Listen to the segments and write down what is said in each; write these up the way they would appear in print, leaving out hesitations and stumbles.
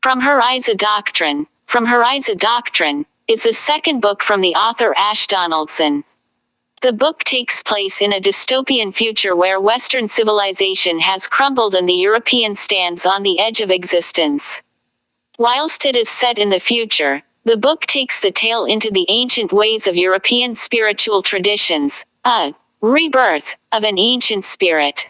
From Her Eyes a Doctrine. From Her Eyes a Doctrine is the second book from the author Ash Donaldson. The book takes place in a dystopian future where Western civilization has crumbled and the European stands on the edge of existence. Whilst it is set in the future, the book takes the tale into the ancient ways of European spiritual traditions, a rebirth of an ancient spirit.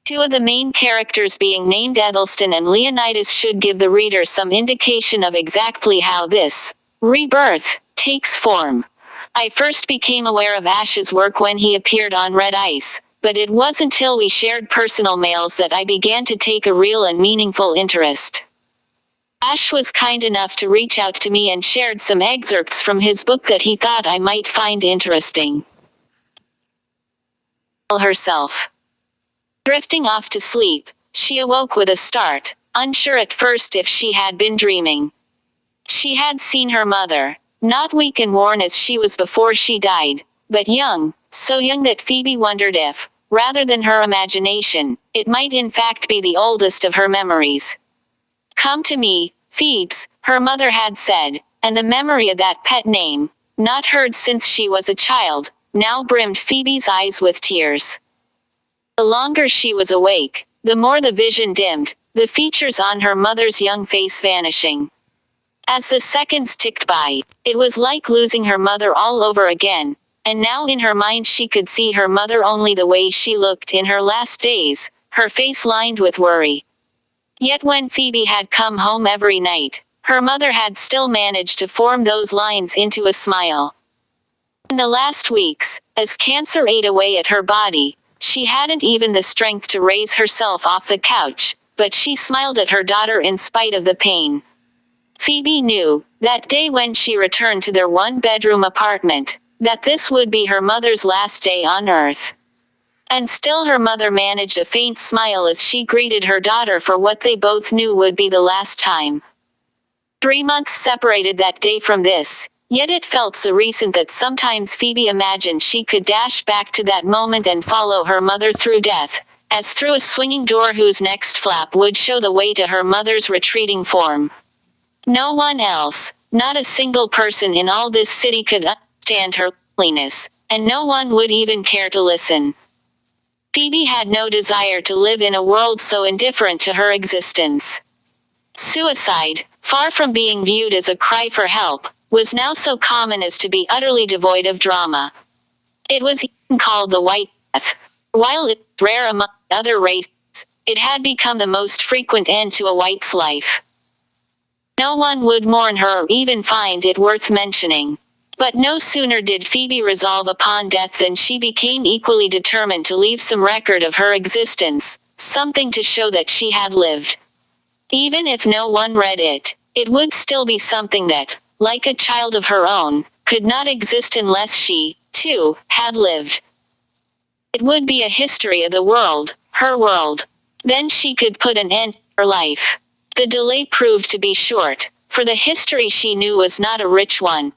Two of the main characters being named Ethelstan and Leonidas should give the reader some indication of exactly how this rebirth takes form. I first became aware of Ash's work when he appeared on Red Ice, but it wasn't till we shared personal mails that I began to take a real and meaningful interest. Ash was kind enough to reach out to me and shared some excerpts from his book that he thought I might find interesting. Herself. Drifting off to sleep, she awoke with a start, unsure at first if she had been dreaming. She had seen her mother, not weak and worn as she was before she died, but young, so young that Phoebe wondered if, rather than her imagination, it might in fact be the oldest of her memories. "Come to me, Phoebes," her mother had said, and the memory of that pet name, not heard since she was a child, now brimmed Phoebe's eyes with tears. The longer she was awake, the more the vision dimmed, the features on her mother's young face vanishing. As the seconds ticked by, it was like losing her mother all over again, and now in her mind she could see her mother only the way she looked in her last days, her face lined with worry. Yet when Phoebe had come home every night, her mother had still managed to form those lines into a smile. In the last weeks, as cancer ate away at her body, she hadn't even the strength to raise herself off the couch, but she smiled at her daughter in spite of the pain. Phoebe knew, that day when she returned to their one-bedroom apartment, that this would be her mother's last day on Earth. And still her mother managed a faint smile as she greeted her daughter for what they both knew would be the last time. 3 months separated that day from this, yet it felt so recent that sometimes Phoebe imagined she could dash back to that moment and follow her mother through death, as through a swinging door whose next flap would show the way to her mother's retreating form. No one else, not a single person in all this city could understand her loneliness, and no one would even care to listen. Phoebe had no desire to live in a world so indifferent to her existence. Suicide, far from being viewed as a cry for help, was now so common as to be utterly devoid of drama. It was even called the White Death. While it was rare among other races, it had become the most frequent end to a white's life. No one would mourn her or even find it worth mentioning. But no sooner did Phoebe resolve upon death than she became equally determined to leave some record of her existence, something to show that she had lived. Even if no one read it, it would still be something that, like a child of her own, could not exist unless she, too, had lived. It would be a history of the world, her world. Then she could put an end to her life. The delay proved to be short, for the history she knew was not a rich one.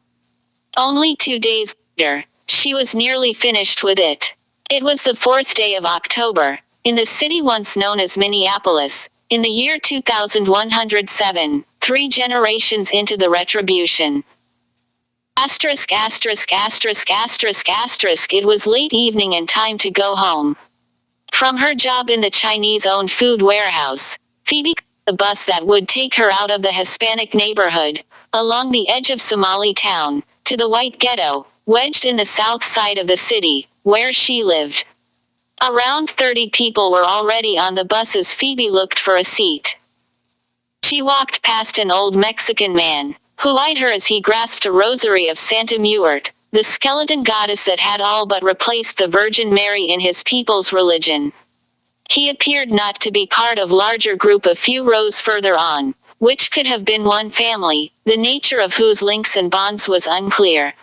Only 2 days later, she was nearly finished with it. It was the 4th day of October, in the city once known as Minneapolis, in the year 2107, 3 generations into the Retribution. Asterisk asterisk asterisk asterisk asterisk it was late evening and time to go home. From her job in the Chinese-owned food warehouse, Phoebe caught the bus that would take her out of the Hispanic neighborhood, along the edge of Somali town, to the white ghetto, wedged in the south side of the city, where she lived. Around 30 people were already on the bus as Phoebe looked for a seat. She walked past an old Mexican man, who eyed her as he grasped a rosary of Santa Muerte, the skeleton goddess that had all but replaced the Virgin Mary in his people's religion. He appeared not to be part of larger group a few rows further on, which could have been one family, the nature of whose links and bonds was unclear.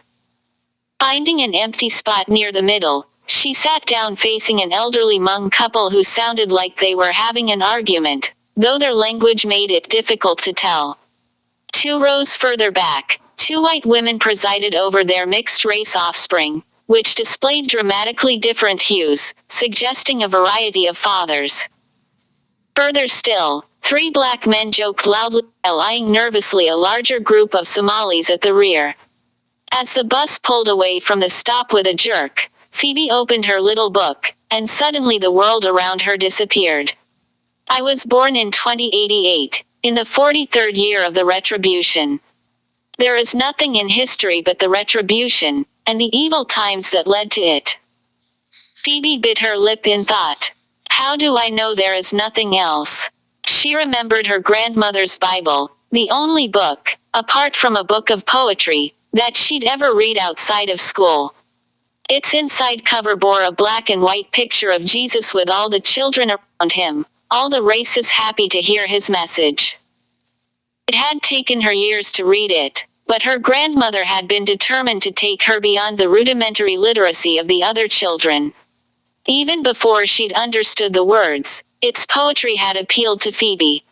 Finding an empty spot near the middle, she sat down facing an elderly Hmong couple who sounded like they were having an argument, though their language made it difficult to tell. 2 rows further back, 2 white women presided over their mixed-race offspring, which displayed dramatically different hues, suggesting a variety of fathers. Further still, Three black men joked loudly while eyeing nervously a larger group of Somalis at the rear. As the bus pulled away from the stop with a jerk, Phoebe opened her little book, and suddenly the world around her disappeared. I was born in 2088, in the 43rd year of the Retribution. There is nothing in history but the Retribution, and the evil times that led to it. Phoebe bit her lip in thought. How do I know there is nothing else? She remembered her grandmother's Bible, the only book, apart from a book of poetry, that she'd ever read outside of school. Its inside cover bore a black and white picture of Jesus with all the children around him, all the races happy to hear his message. It had taken her years to read it, but her grandmother had been determined to take her beyond the rudimentary literacy of the other children. Even before she'd understood the words, its poetry had appealed to Phoebe.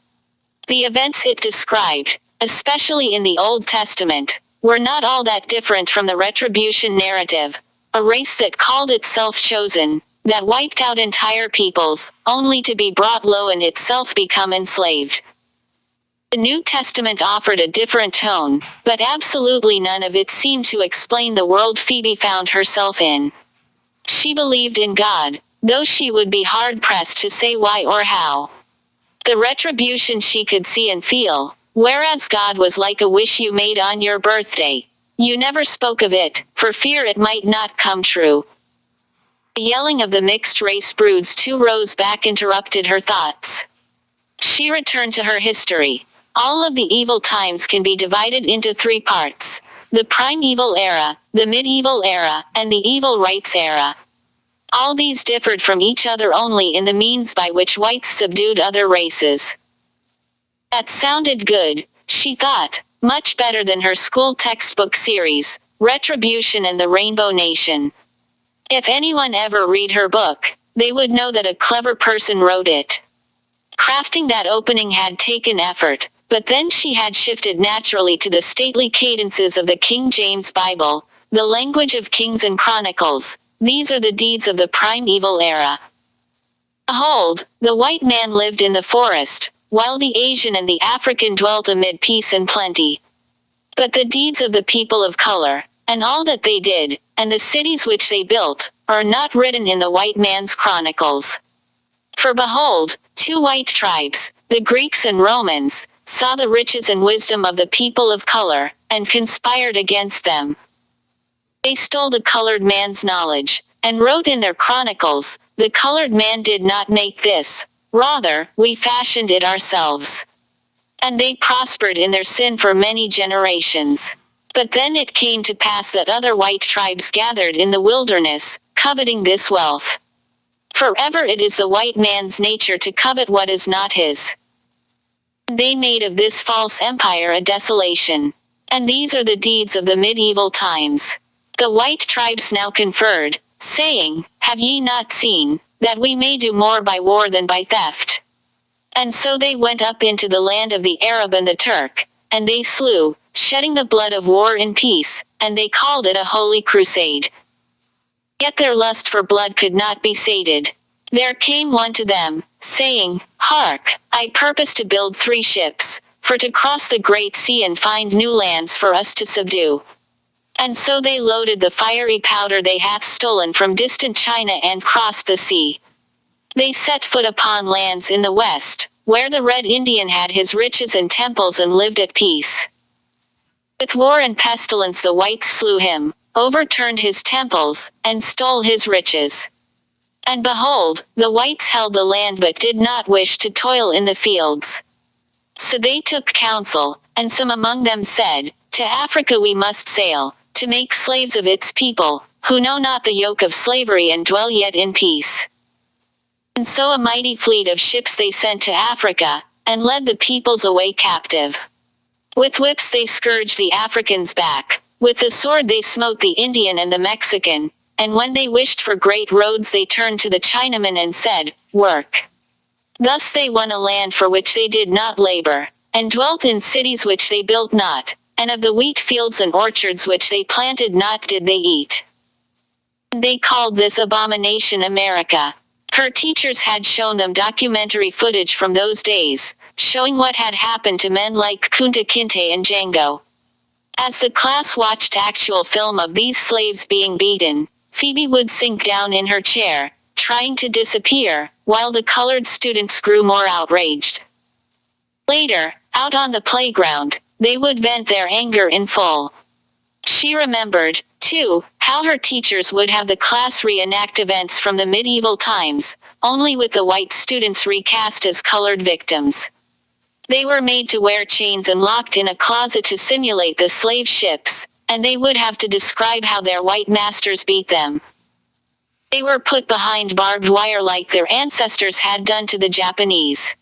The events it described, especially in the Old Testament, were not all that different from the Retribution narrative, a race that called itself chosen, that wiped out entire peoples, only to be brought low and itself become enslaved. The New Testament offered a different tone, but absolutely none of it seemed to explain the world Phoebe found herself in. She believed in God, though she would be hard-pressed to say why or how. The retribution she could see and feel, whereas God was like a wish you made on your birthday. You never spoke of it, for fear it might not come true. The yelling of the mixed-race broods 2 rows back interrupted her thoughts. She returned to her history. All of the evil times can be divided into 3 parts: the primeval era, the medieval era, and the evil rights era. All these differed from each other only in the means by which whites subdued other races. That sounded good, she thought, much better than her school textbook series, Retribution and the Rainbow Nation. If anyone ever read her book, they would know that a clever person wrote it. Crafting that opening had taken effort, but then she had shifted naturally to the stately cadences of the King James Bible, the language of Kings and Chronicles. These are the deeds of the primeval era. Behold, the white man lived in the forest, while the Asian and the African dwelt amid peace and plenty. But the deeds of the people of color, and all that they did, and the cities which they built, are not written in the white man's chronicles. For behold, 2 white tribes, the Greeks and Romans, saw the riches and wisdom of the people of color, and conspired against them. They stole the colored man's knowledge, and wrote in their chronicles, "The colored man did not make this, rather, we fashioned it ourselves." And they prospered in their sin for many generations. But then it came to pass that other white tribes gathered in the wilderness, coveting this wealth. Forever it is the white man's nature to covet what is not his. They made of this false empire a desolation. And these are the deeds of the medieval times. The white tribes now conferred, saying, "Have ye not seen, that we may do more by war than by theft?" And so they went up into the land of the Arab and the Turk, and they slew, shedding the blood of war in peace, and they called it a holy crusade. Yet their lust for blood could not be sated. There came one to them, saying, "Hark, I purpose to build 3 ships, for to cross the great sea and find new lands for us to subdue." And so they loaded the fiery powder they hath stolen from distant China and crossed the sea. They set foot upon lands in the west, where the Red Indian had his riches and temples and lived at peace. With war and pestilence the whites slew him, overturned his temples, and stole his riches. And behold, the whites held the land but did not wish to toil in the fields. So they took counsel, and some among them said, "To Africa we must sail, to make slaves of its people, who know not the yoke of slavery and dwell yet in peace." And so a mighty fleet of ships they sent to Africa, and led the peoples away captive. With whips they scourged the African's back, with the sword they smote the Indian and the Mexican, and when they wished for great roads they turned to the Chinaman and said, "Work." Thus they won a land for which they did not labor, and dwelt in cities which they built not, and of the wheat fields and orchards which they planted not did they eat. They called this abomination America. Her teachers had shown them documentary footage from those days, showing what had happened to men like Kunta Kinte and Django. As the class watched actual film of these slaves being beaten, Phoebe would sink down in her chair, trying to disappear, while the colored students grew more outraged. Later, out on the playground, they would vent their anger in full. She remembered, too, how her teachers would have the class reenact events from the medieval times, only with the white students recast as colored victims. They were made to wear chains and locked in a closet to simulate the slave ships, and they would have to describe how their white masters beat them. They were put behind barbed wire like their ancestors had done to the Japanese.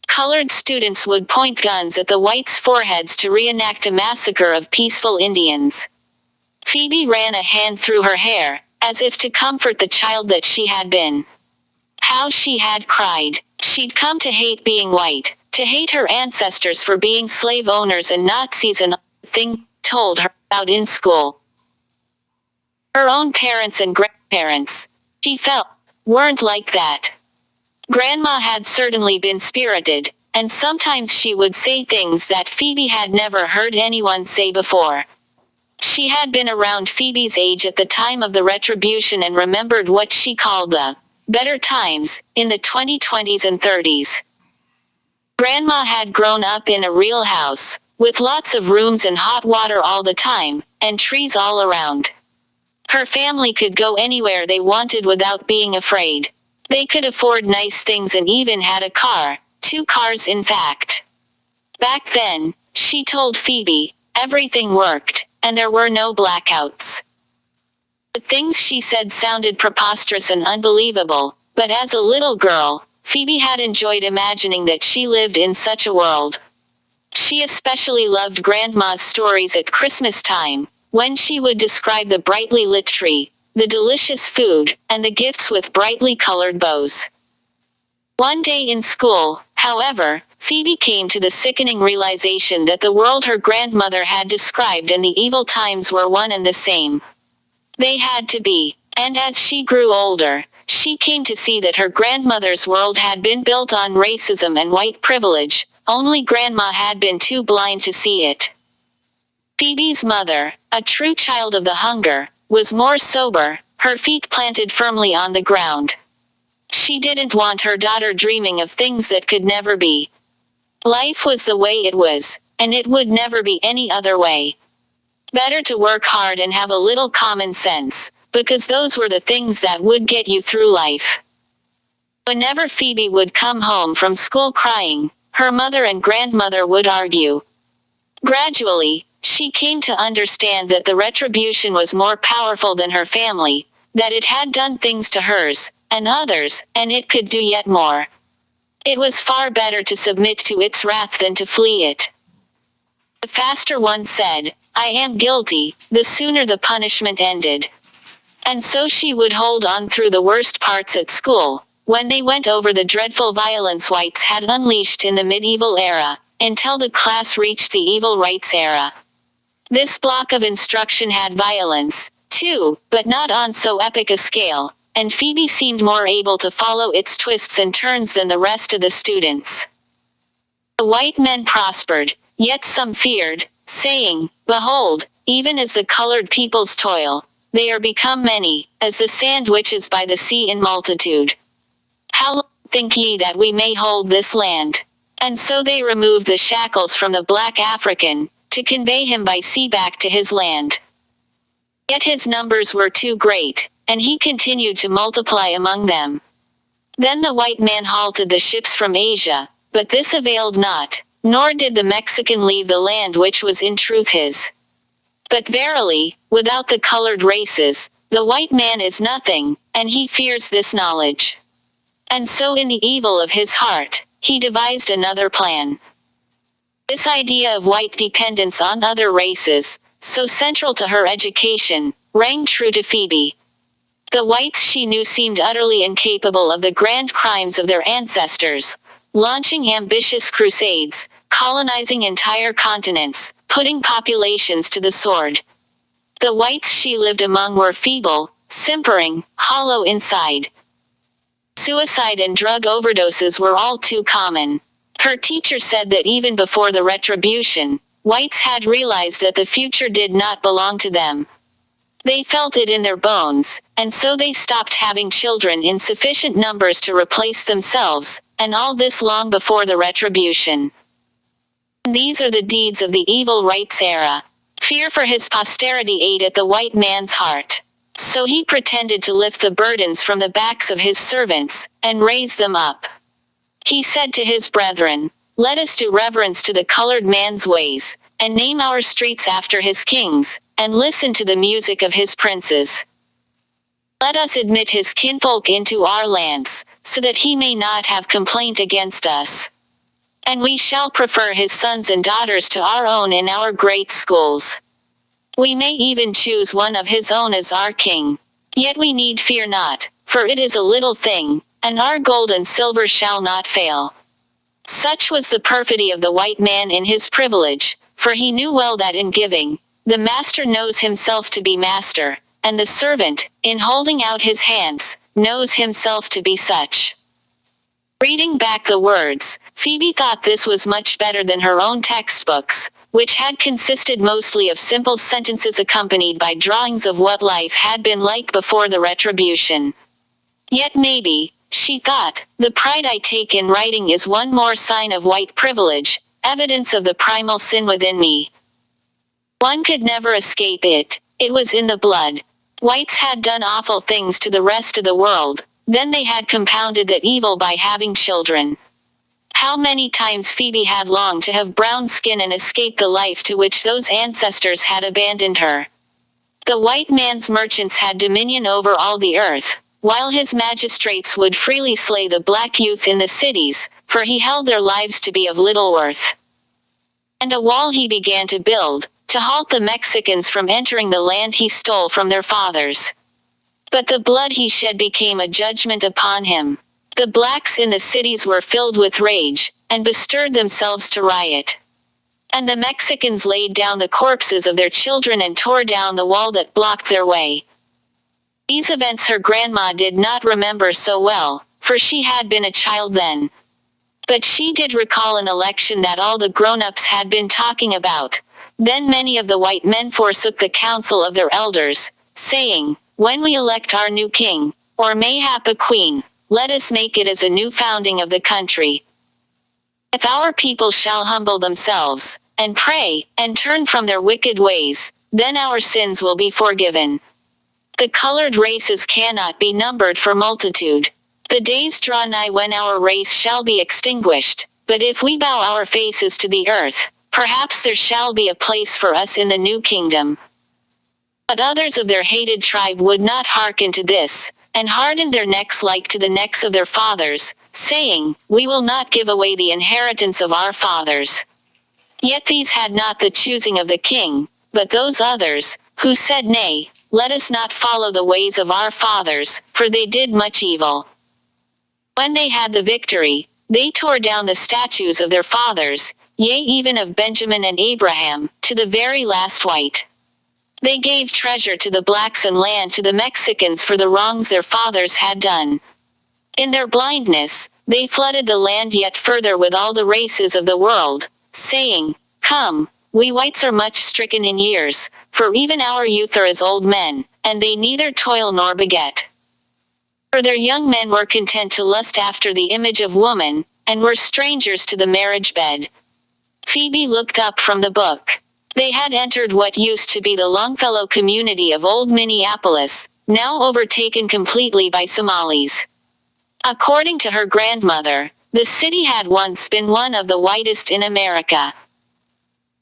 Colored students would point guns at the whites' foreheads to reenact a massacre of peaceful Indians. Phoebe ran a hand through her hair, as if to comfort the child that she had been. How she had cried. She'd come to hate being white, to hate her ancestors for being slave owners and Nazis, and thing told her about in school. Her own parents and grandparents, she felt, weren't like that. Grandma had certainly been spirited, and sometimes she would say things that Phoebe had never heard anyone say before. She had been around Phoebe's age at the time of the Retribution and remembered what she called the better times in the 2020s and 30s. Grandma had grown up in a real house, with lots of rooms and hot water all the time, and trees all around. Her family could go anywhere they wanted without being afraid. They could afford nice things and even had a car, 2 cars in fact. Back then, she told Phoebe, everything worked, and there were no blackouts. The things she said sounded preposterous and unbelievable, but as a little girl, Phoebe had enjoyed imagining that she lived in such a world. She especially loved Grandma's stories at Christmas time, when she would describe the brightly lit tree, the delicious food, and the gifts with brightly colored bows. One day in school, however, Phoebe came to the sickening realization that the world her grandmother had described and the evil times were one and the same. They had to be. And as she grew older, she came to see that her grandmother's world had been built on racism and white privilege, only Grandma had been too blind to see it. Phoebe's mother, a true child of the hunger, was more sober, her feet planted firmly on the ground. She didn't want her daughter dreaming of things that could never be. Life was the way it was, and it would never be any other way. Better to work hard and have a little common sense, because those were the things that would get you through life. Whenever Phoebe would come home from school crying, her mother and grandmother would argue. Gradually, she came to understand that the Retribution was more powerful than her family, that it had done things to hers, and others, and it could do yet more. It was far better to submit to its wrath than to flee it. The faster one said, I am guilty, the sooner the punishment ended. And so she would hold on through the worst parts at school, when they went over the dreadful violence whites had unleashed in the medieval era, until the class reached the evil rights era. This block of instruction had violence, too, but not on so epic a scale, and Phoebe seemed more able to follow its twists and turns than the rest of the students. The white men prospered, yet some feared, saying, Behold, even as the colored peoples toil, they are become many, as the sand which is by the sea in multitude. How long think ye that we may hold this land? And so they removed the shackles from the black African, to convey him by sea back to his land. Yet his numbers were too great, and he continued to multiply among them. Then the white man halted the ships from Asia, but this availed not, nor did the Mexican leave the land which was in truth his. But verily, without the colored races, the white man is nothing, and he fears this knowledge. And so in the evil of his heart, he devised another plan. This idea of white dependence on other races, so central to her education, rang true to Phoebe. The whites she knew seemed utterly incapable of the grand crimes of their ancestors, launching ambitious crusades, colonizing entire continents, putting populations to the sword. The whites she lived among were feeble, simpering, hollow inside. Suicide and drug overdoses were all too common. Her teacher said that even before the retribution, whites had realized that the future did not belong to them. They felt it in their bones, and so they stopped having children in sufficient numbers to replace themselves, and all this long before the retribution. These are the deeds of the evil rights era. Fear for his posterity ate at the white man's heart. So he pretended to lift the burdens from the backs of his servants, and raise them up. He said to his brethren, "Let us do reverence to the colored man's ways, and name our streets after his kings, and listen to the music of his princes. Let us admit his kinfolk into our lands, so that he may not have complaint against us. And we shall prefer his sons and daughters to our own in our great schools. We may even choose one of his own as our king. Yet we need fear not, for it is a little thing, and our gold and silver shall not fail." Such was the perfidy of the white man in his privilege, for he knew well that in giving, the master knows himself to be master, and the servant, in holding out his hands, knows himself to be such. Reading back the words, Phoebe thought this was much better than her own textbooks, which had consisted mostly of simple sentences accompanied by drawings of what life had been like before the retribution. Yet maybe, she thought, the pride I take in writing is one more sign of white privilege, evidence of the primal sin within me. One could never escape it, it was in the blood. Whites had done awful things to the rest of the world, then they had compounded that evil by having children. How many times Phoebe had longed to have brown skin and escape the life to which those ancestors had abandoned her. The white man's merchants had dominion over all the earth, while his magistrates would freely slay the black youth in the cities, for he held their lives to be of little worth. And a wall he began to build, to halt the Mexicans from entering the land he stole from their fathers. But the blood he shed became a judgment upon him. The blacks in the cities were filled with rage, and bestirred themselves to riot. And the Mexicans laid down the corpses of their children and tore down the wall that blocked their way. These events her grandma did not remember so well, for she had been a child then. But she did recall an election that all the grown-ups had been talking about. Then many of the white men forsook the counsel of their elders, saying, "When we elect our new king, or mayhap a queen, let us make it as a new founding of the country. If our people shall humble themselves, and pray, and turn from their wicked ways, then our sins will be forgiven. The colored races cannot be numbered for multitude. The days draw nigh when our race shall be extinguished, but if we bow our faces to the earth, perhaps there shall be a place for us in the new kingdom." But others of their hated tribe would not hearken to this, and hardened their necks like to the necks of their fathers, saying, "We will not give away the inheritance of our fathers." Yet these had not the choosing of the king, but those others, who said, "Nay, let us not follow the ways of our fathers, for they did much evil." When they had the victory, they tore down the statues of their fathers, yea, even of Benjamin and Abraham, to the very last white. They gave treasure to the blacks and land to the Mexicans for the wrongs their fathers had done. In their blindness, they flooded the land yet further with all the races of the world, saying, "Come, we whites are much stricken in years, for even our youth are as old men, and they neither toil nor beget." For their young men were content to lust after the image of woman, and were strangers to the marriage bed. Phoebe looked up from the book. They had entered what used to be the Longfellow community of old Minneapolis, now overtaken completely by Somalis. According to her grandmother, the city had once been one of the whitest in America.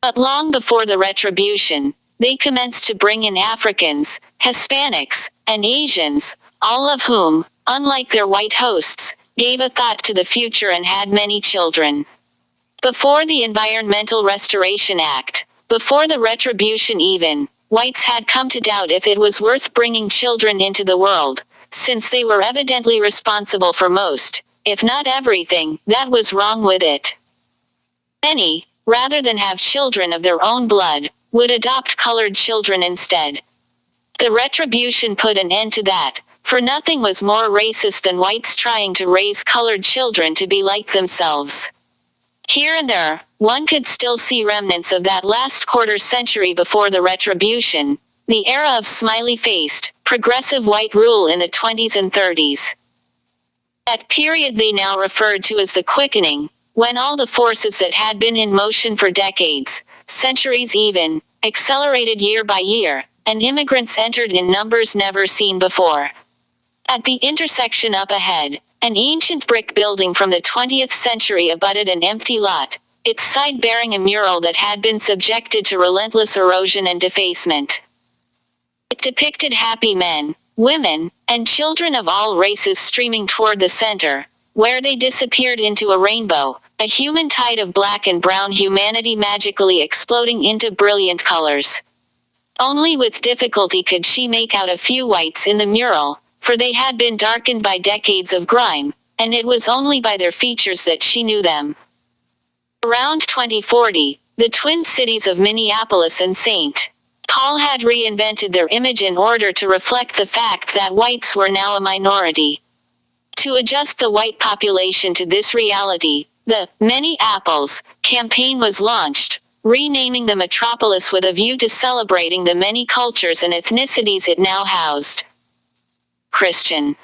But long before the retribution, they commenced to bring in Africans, Hispanics, and Asians, all of whom, unlike their white hosts, gave a thought to the future and had many children. Before the Environmental Restoration Act, before the retribution even, whites had come to doubt if it was worth bringing children into the world, since they were evidently responsible for most, if not everything, that was wrong with it. Many, rather than have children of their own blood, would adopt colored children instead. The retribution put an end to that, for nothing was more racist than whites trying to raise colored children to be like themselves. Here and there, one could still see remnants of that last quarter century before the Retribution, the era of smiley-faced, progressive white rule in the 20s and 30s. That period they now referred to as the Quickening, when all the forces that had been in motion for decades, centuries even, accelerated year by year, and immigrants entered in numbers never seen before. At the intersection up ahead, an ancient brick building from the 20th century abutted an empty lot, its side bearing a mural that had been subjected to relentless erosion and defacement. It depicted happy men, women, and children of all races streaming toward the center, where they disappeared into a rainbow, a human tide of black and brown humanity magically exploding into brilliant colors. Only with difficulty could she make out a few whites in the mural, for they had been darkened by decades of grime, and it was only by their features that she knew them. Around 2040, the twin cities of Minneapolis and St. Paul had reinvented their image in order to reflect the fact that whites were now a minority. To adjust the white population to this reality, the Many Apples campaign was launched, renaming the metropolis with a view to celebrating the many cultures and ethnicities it now housed. Christian.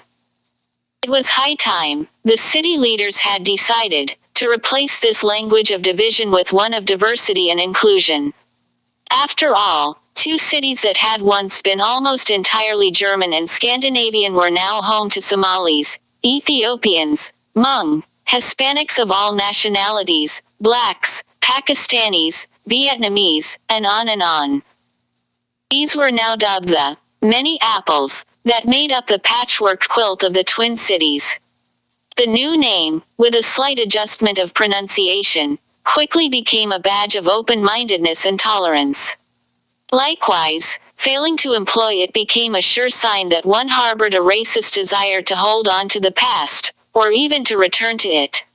It was high time, the city leaders had decided, to replace this language of division with one of diversity and inclusion. After all, two cities that had once been almost entirely German and Scandinavian were now home to Somalis, Ethiopians, Hmong, Hispanics of all nationalities, blacks, Pakistanis, Vietnamese, and on and on. These were now dubbed the Many Apples that made up the patchwork quilt of the Twin Cities. The new name, with a slight adjustment of pronunciation, quickly became a badge of open-mindedness and tolerance. Likewise, failing to employ it became a sure sign that one harbored a racist desire to hold on to the past, or even to return to it.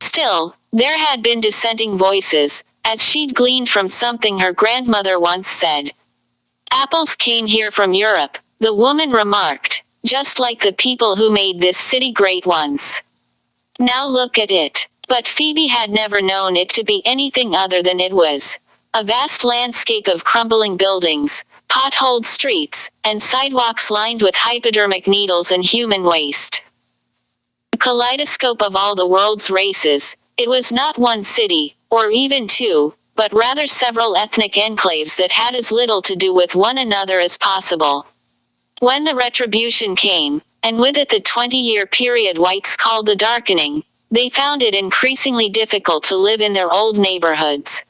Still, there had been dissenting voices, as she'd gleaned from something her grandmother once said. Apples came here from Europe, the woman remarked, just like the people who made this city great once. Now look at it. But Phoebe had never known it to be anything other than it was. A vast landscape of crumbling buildings, potholed streets, and sidewalks lined with hypodermic needles and human waste. A kaleidoscope of all the world's races, it was not one city, or even two, but rather several ethnic enclaves that had as little to do with one another as possible. When the Retribution came, and with it the 20-year period whites called the Darkening, they found it increasingly difficult to live in their old neighborhoods.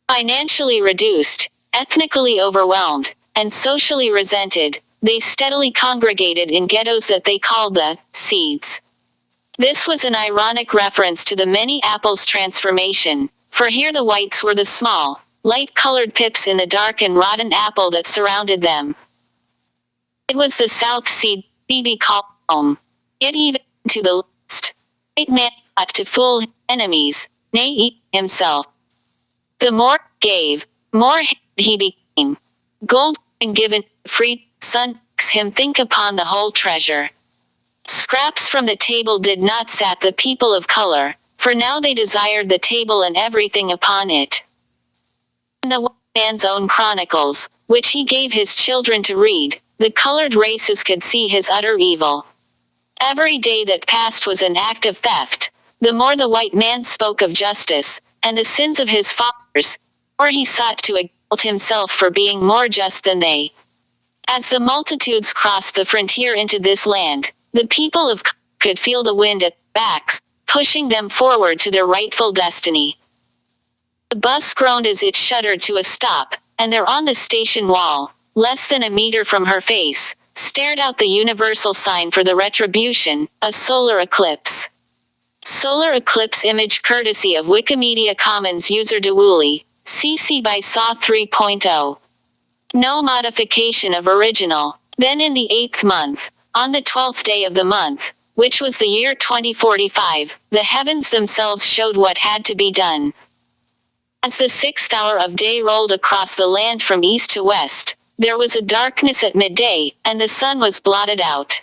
Financially reduced, ethnically overwhelmed, and socially resented, they steadily congregated in ghettos that they called the Seeds. This was an ironic reference to the Many Apples transformation, for here the whites were the small, light-colored pips in the dark and rotten apple that surrounded them. It was the South Seed Phoebe called home. It even to the last. White man ought to fool his enemies, nay eat himself. The more gave, more he became. Gold and given free son makes him think upon the whole treasure. Scraps from the table did not sat the people of color, for now they desired the table and everything upon it. In the white man's own chronicles, which he gave his children to read, the colored races could see his utter evil. Every day that passed was an act of theft. The more the white man spoke of justice, and the sins of his fathers, or he sought to exalt himself for being more just than they. As the multitudes crossed the frontier into this land, the people of could feel the wind at their backs, pushing them forward to their rightful destiny. The bus groaned as it shuddered to a stop, and there on the station wall, less than a meter from her face, stared out the universal sign for the Retribution, a solar eclipse. Solar eclipse image courtesy of Wikimedia Commons user DeWoolley, CC by SAW 3.0. No modification of original. Then in the 8th month, on the 12th day of the month, which was the year 2045, the heavens themselves showed what had to be done. As the 6th hour of day rolled across the land from east to west, there was a darkness at midday, and the sun was blotted out.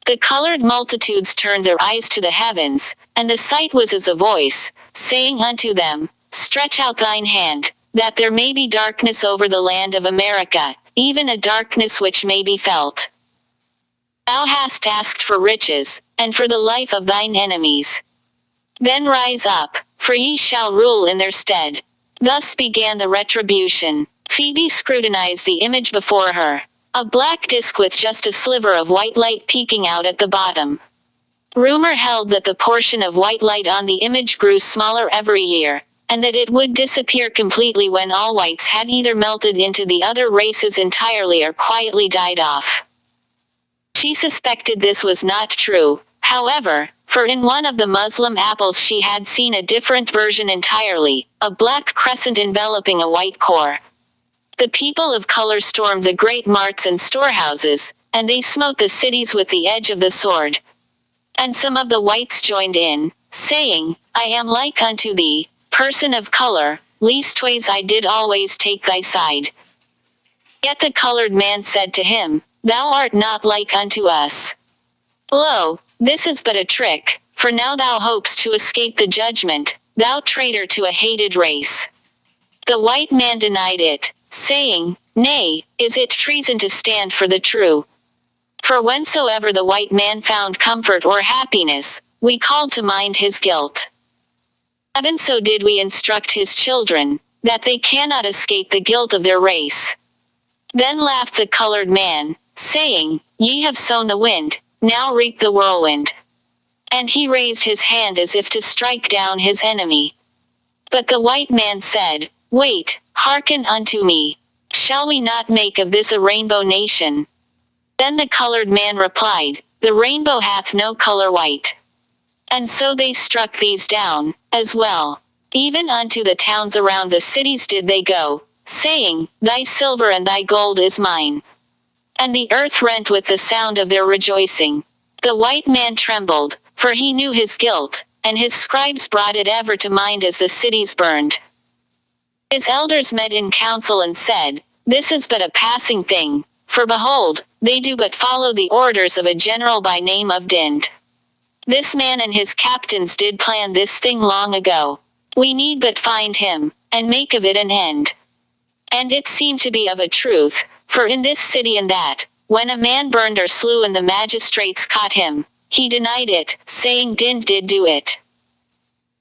The colored multitudes turned their eyes to the heavens, and the sight was as a voice, saying unto them, Stretch out thine hand, that there may be darkness over the land of America, even a darkness which may be felt. Thou hast asked for riches, and for the life of thine enemies. Then rise up, for ye shall rule in their stead. Thus began the retribution. Phoebe scrutinized the image before her. A black disk with just a sliver of white light peeking out at the bottom. Rumor held that the portion of white light on the image grew smaller every year, and that it would disappear completely when all whites had either melted into the other races entirely or quietly died off. She suspected this was not true, however, for in one of the Muslim apples she had seen a different version entirely, a black crescent enveloping a white core. The people of color stormed the great marts and storehouses, and they smote the cities with the edge of the sword. And some of the whites joined in, saying, I am like unto thee, person of color, leastways I did always take thy side. Yet the colored man said to him, Thou art not like unto us. Lo, this is but a trick, for now thou hopest to escape the judgment, thou traitor to a hated race. The white man denied it, saying, Nay, is it treason to stand for the true? For whensoever the white man found comfort or happiness, we called to mind his guilt. Even so did we instruct his children, that they cannot escape the guilt of their race. Then laughed the colored man, saying, Ye have sown the wind, now reap the whirlwind. And he raised his hand as if to strike down his enemy. But the white man said, Wait, hearken unto me. Shall we not make of this a rainbow nation? Then the colored man replied, The rainbow hath no color white. And so they struck these down, as well. Even unto the towns around the cities did they go, saying, Thy silver and thy gold is mine. And the earth rent with the sound of their rejoicing. The white man trembled, for he knew his guilt, and his scribes brought it ever to mind as the cities burned. His elders met in council and said, This is but a passing thing, for behold, they do but follow the orders of a general by name of Dind. This man and his captains did plan this thing long ago. We need but find him, and make of it an end. And it seemed to be of a truth, for in this city and that, when a man burned or slew and the magistrates caught him, he denied it, saying Dind did do it.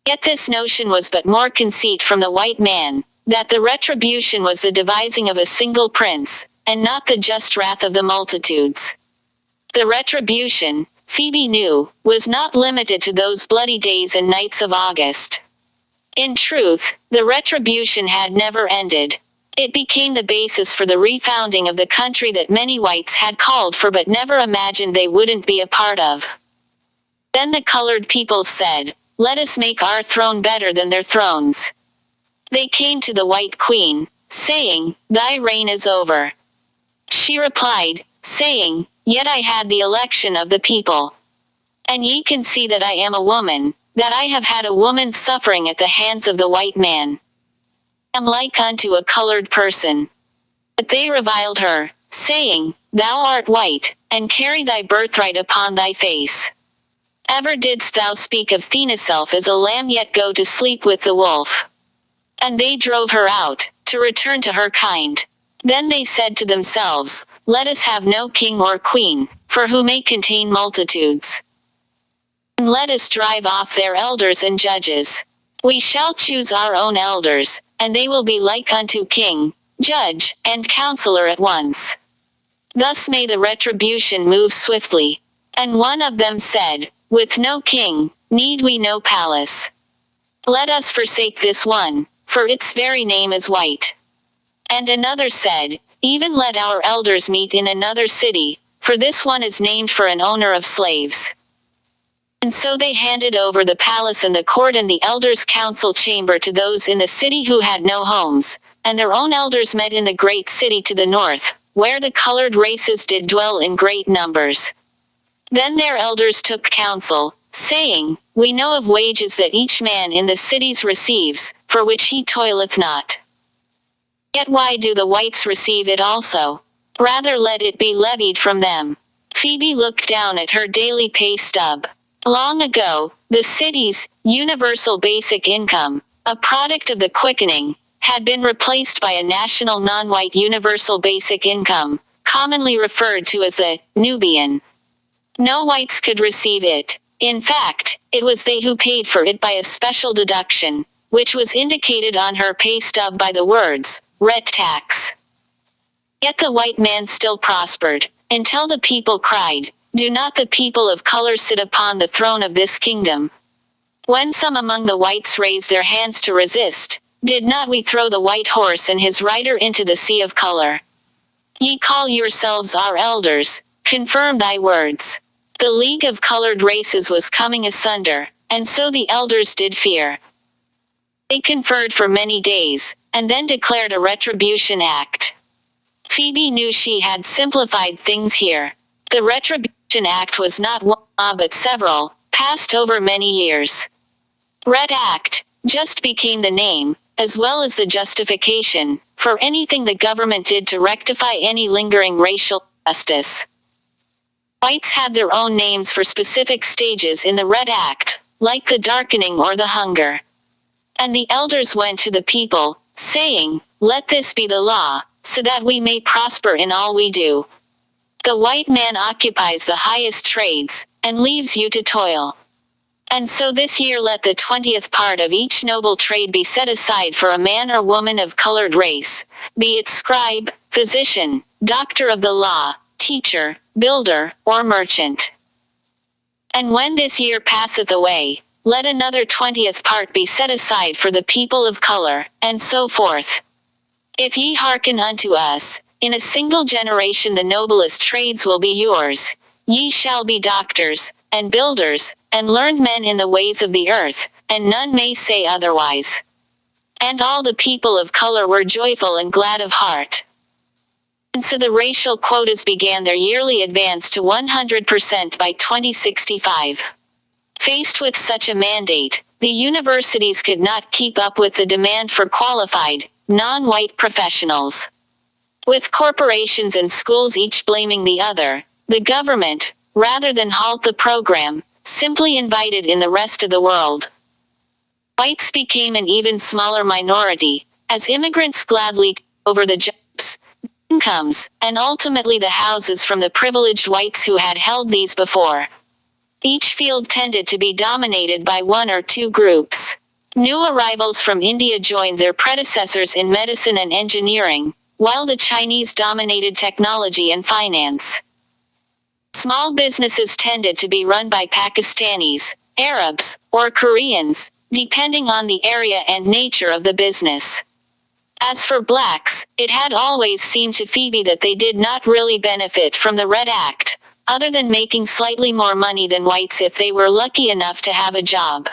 Yet this notion was but more conceit from the white man, that the retribution was the devising of a single prince, and not the just wrath of the multitudes. The retribution, Phoebe knew, was not limited to those bloody days and nights of August. In truth, the retribution had never ended. It became the basis for the refounding of the country that many whites had called for but never imagined they wouldn't be a part of. Then the colored people said, Let us make our throne better than their thrones. They came to the white queen, saying, Thy reign is over. She replied, saying, Yet I had the election of the people. And ye can see that I am a woman, that I have had a woman's suffering at the hands of the white man. I am like unto a colored person. But they reviled her, saying, Thou art white, and carry thy birthright upon thy face. Ever didst thou speak of Theniself as a lamb yet go to sleep with the wolf? And they drove her out, to return to her kind. Then they said to themselves, Let us have no king or queen, for who may contain multitudes. And let us drive off their elders and judges. We shall choose our own elders, and they will be like unto king, judge, and counselor at once. Thus may the retribution move swiftly. And one of them said, With no king, need we no palace. Let us forsake this one, for its very name is white. And another said, Even let our elders meet in another city, for this one is named for an owner of slaves. And so they handed over the palace and the court and the elders' council chamber to those in the city who had no homes, and their own elders met in the great city to the north, where the colored races did dwell in great numbers. Then their elders took counsel, saying, We know of wages that each man in the cities receives, for which he toileth not. Yet why do the whites receive it also? Rather let it be levied from them. Phoebe looked down at her daily pay stub. Long ago, the city's universal basic income, a product of the quickening, had been replaced by a national non-white universal basic income, commonly referred to as the Nubian. No whites could receive it. In fact, it was they who paid for it by a special deduction, which was indicated on her pay stub by the words, "Ret tax." Yet the white man still prospered, until the people cried, "Do not the people of color sit upon the throne of this kingdom?" When some among the whites raised their hands to resist, did not we throw the white horse and his rider into the sea of color? Ye call yourselves our elders, confirm thy words. The League of Colored Races was coming asunder, and so the elders did fear. They conferred for many days, and then declared a retribution act. Phoebe knew she had simplified things here. The Retribution Act was not one law but several, passed over many years. Red Act just became the name, as well as the justification, for anything the government did to rectify any lingering racial injustice. Whites had their own names for specific stages in the Red Act, like the darkening or the hunger. And the elders went to the people, saying, "Let this be the law, so that we may prosper in all we do." The white man occupies the highest trades, and leaves you to toil. And so this year let the 20th part of each noble trade be set aside for a man or woman of colored race, be it scribe, physician, doctor of the law, teacher, builder, or merchant. And when this year passeth away, let another 20th part be set aside for the people of color, and so forth. If ye hearken unto us, in a single generation the noblest trades will be yours. Ye shall be doctors, and builders, and learned men in the ways of the earth, and none may say otherwise. And all the people of color were joyful and glad of heart. And so the racial quotas began their yearly advance to 100% by 2065. Faced with such a mandate, the universities could not keep up with the demand for qualified, non-white professionals. With corporations and schools each blaming the other, the government, rather than halt the program, simply invited in the rest of the world. Whites became an even smaller minority, as immigrants gladly took over the jobs, incomes, and ultimately the houses from the privileged whites who had held these before. Each field tended to be dominated by one or two groups. New arrivals from India joined their predecessors in medicine and engineering, while the Chinese dominated technology and finance. Small businesses tended to be run by Pakistanis, Arabs, or Koreans, depending on the area and nature of the business. As for blacks, it had always seemed to Phoebe that they did not really benefit from the Red Act, other than making slightly more money than whites if they were lucky enough to have a job.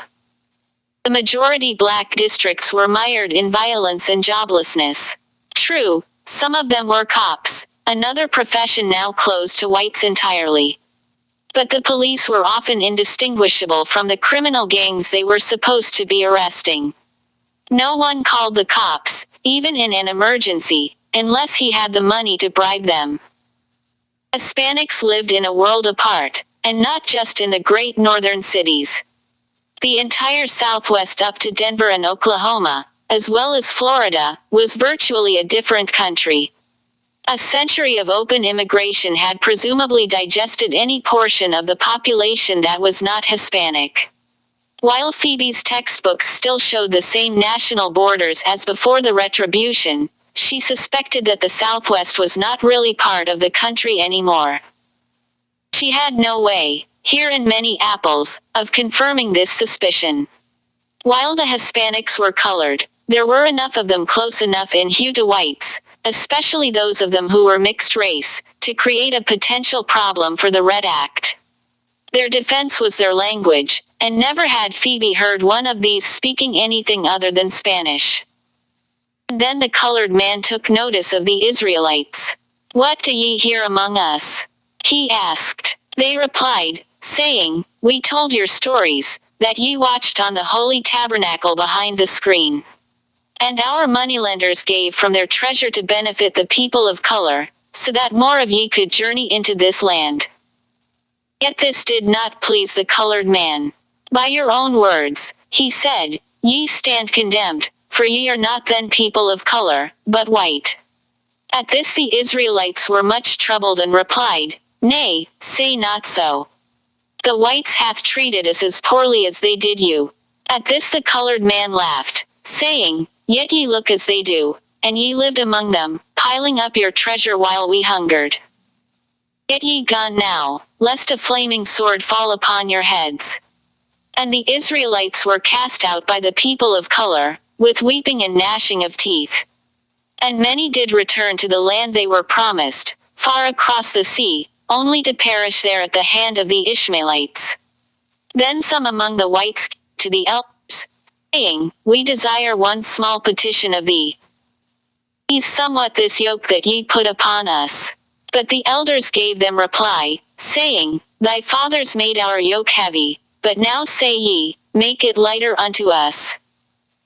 The majority black districts were mired in violence and joblessness. True, some of them were cops, another profession now closed to whites entirely. But the police were often indistinguishable from the criminal gangs they were supposed to be arresting. No one called the cops, even in an emergency, unless he had the money to bribe them. Hispanics lived in a world apart, and not just in the great northern cities. The entire Southwest up to Denver and Oklahoma, as well as Florida, was virtually a different country. A century of open immigration had presumably digested any portion of the population that was not Hispanic. While Phoebe's textbooks still showed the same national borders as before the Retribution, she suspected that the Southwest was not really part of the country anymore. She had no way, here in many apples, of confirming this suspicion. While the Hispanics were colored, there were enough of them close enough in hue to whites, especially those of them who were mixed race, to create a potential problem for the Red Act. Their defense was their language, and never had Phoebe heard one of these speaking anything other than Spanish. Then the colored man took notice of the Israelites. "What do ye here among us?" he asked. They replied, saying, "We told your stories, that ye watched on the holy tabernacle behind the screen. And our moneylenders gave from their treasure to benefit the people of color, so that more of ye could journey into this land. Yet this did not please the colored man. By your own words, he said, ye stand condemned, for ye are not then people of color, but white. At this the Israelites were much troubled and replied, Nay, say not so. The whites hath treated us as poorly as they did you. At this the colored man laughed, saying, Yet ye look as they do, and ye lived among them, piling up your treasure while we hungered. Get ye gone now, lest a flaming sword fall upon your heads. And the Israelites were cast out by the people of color, with weeping and gnashing of teeth. And many did return to the land they were promised, far across the sea, only to perish there at the hand of the Ishmaelites. Then some among the whites came to the elders, saying, We desire one small petition of thee. Ease somewhat this yoke that ye put upon us. But the elders gave them reply, saying, Thy fathers made our yoke heavy, but now say ye, Make it lighter unto us.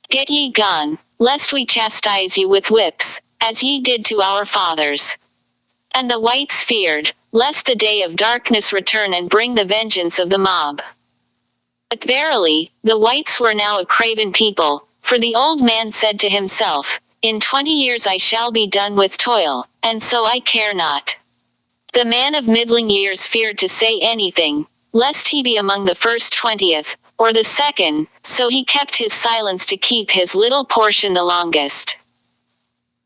Get ye gone, lest we chastise you with whips, as ye did to our fathers. And the whites feared, lest the day of darkness return and bring the vengeance of the mob. But verily, the whites were now a craven people, for the old man said to himself, In 20 years I shall be done with toil, and so I care not. The man of middling years feared to say anything, lest he be among the first 20th, or the second, so he kept his silence to keep his little portion the longest.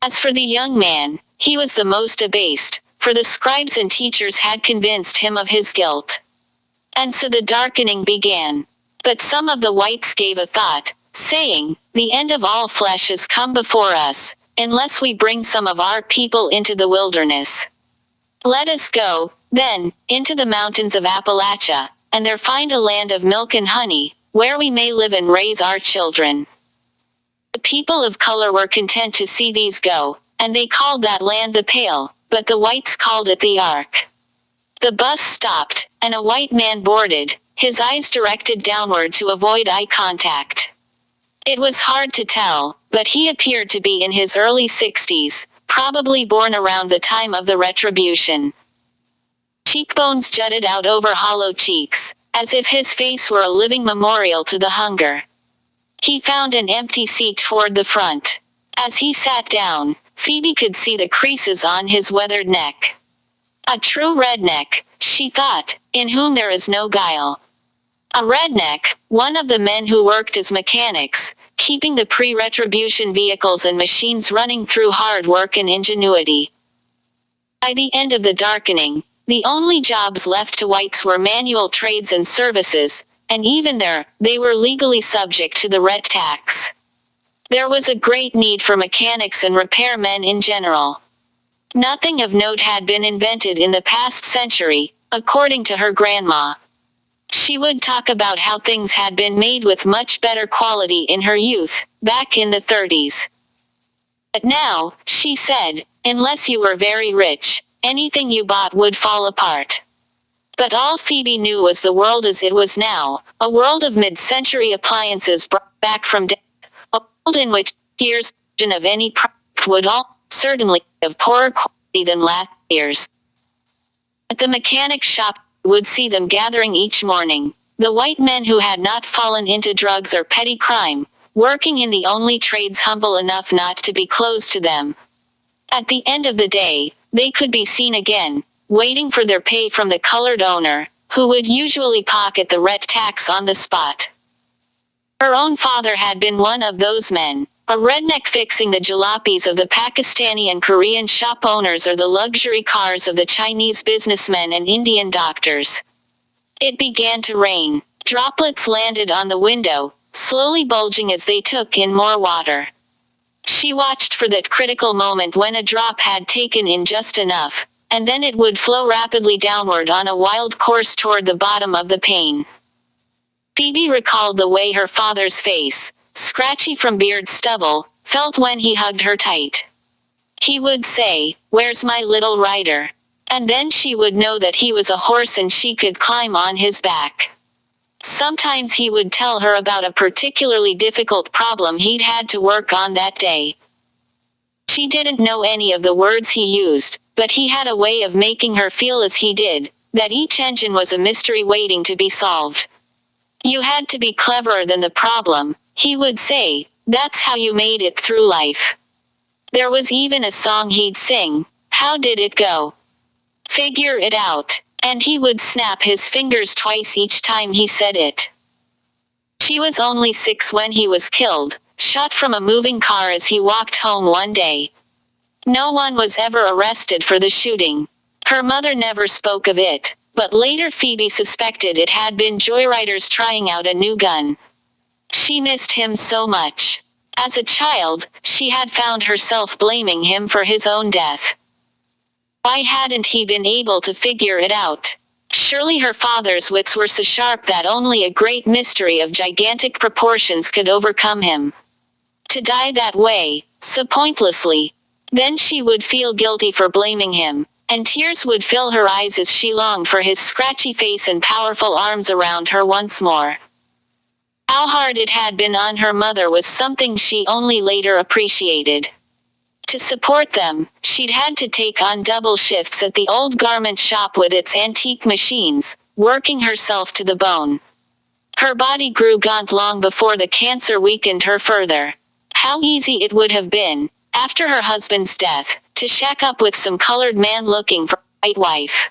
As for the young man, he was the most abased, for the scribes and teachers had convinced him of his guilt. And so the darkening began. But some of the whites gave a thought, saying, The end of all flesh is come before us, unless we bring some of our people into the wilderness. Let us go, then, into the mountains of Appalachia, and there find a land of milk and honey, where we may live and raise our children. The people of color were content to see these go, and they called that land the Pale, but the whites called it the Ark. The bus stopped, and a white man boarded, his eyes directed downward to avoid eye contact. It was hard to tell, but he appeared to be in his early 60s, probably born around the time of the Retribution. Cheekbones jutted out over hollow cheeks, as if his face were a living memorial to the hunger. He found an empty seat toward the front. As he sat down, Phoebe could see the creases on his weathered neck. A true redneck, she thought, in whom there is no guile. A redneck, one of the men who worked as mechanics, keeping the pre-retribution vehicles and machines running through hard work and ingenuity. By the end of the darkening, the only jobs left to whites were manual trades and services, and even there, they were legally subject to the ret tax. There was a great need for mechanics and repairmen in general. Nothing of note had been invented in the past century, according to her grandma. She would talk about how things had been made with much better quality in her youth, back in the 30s. But now, she said, unless you were very rich, anything you bought would fall apart. But all Phoebe knew was the world as it was now, a world of mid-century appliances brought back from death, a world in which years of any product would all certainly of poorer quality than last year's. At the mechanic shop, would see them gathering each morning, the white men who had not fallen into drugs or petty crime, working in the only trades humble enough not to be closed to them. At the end of the day, they could be seen again, waiting for their pay from the colored owner, who would usually pocket the ret tax on the spot. Her own father had been one of those men, a redneck fixing the jalopies of the Pakistani and Korean shop owners or the luxury cars of the Chinese businessmen and Indian doctors. It began to rain. Droplets landed on the window, slowly bulging as they took in more water. She watched for that critical moment when a drop had taken in just enough, and then it would flow rapidly downward on a wild course toward the bottom of the pane. Phoebe recalled the way her father's face, scratchy from beard stubble, felt when he hugged her tight. He would say, "Where's my little rider?" And then she would know that he was a horse and she could climb on his back. Sometimes he would tell her about a particularly difficult problem he'd had to work on that day. She didn't know any of the words he used, but he had a way of making her feel as he did, that each engine was a mystery waiting to be solved. You had to be cleverer than the problem, he would say. That's how you made it through life. There was even a song he'd sing. How did it go? Figure it out. And he would snap his fingers twice each time he said it. She was only 6 when he was killed, shot from a moving car as he walked home one day. No one was ever arrested for the shooting. Her mother never spoke of it, but later Phoebe suspected it had been joyriders trying out a new gun. She missed him so much. As a child, she had found herself blaming him for his own death. Why hadn't he been able to figure it out? Surely her father's wits were so sharp that only a great mystery of gigantic proportions could overcome him. To die that way, so pointlessly. Then she would feel guilty for blaming him, and tears would fill her eyes as she longed for his scratchy face and powerful arms around her once more. How hard it had been on her mother was something she only later appreciated. To support them, she'd had to take on double shifts at the old garment shop with its antique machines, working herself to the bone. Her body grew gaunt long before the cancer weakened her further. How easy it would have been, after her husband's death, to shack up with some colored man looking for a white wife.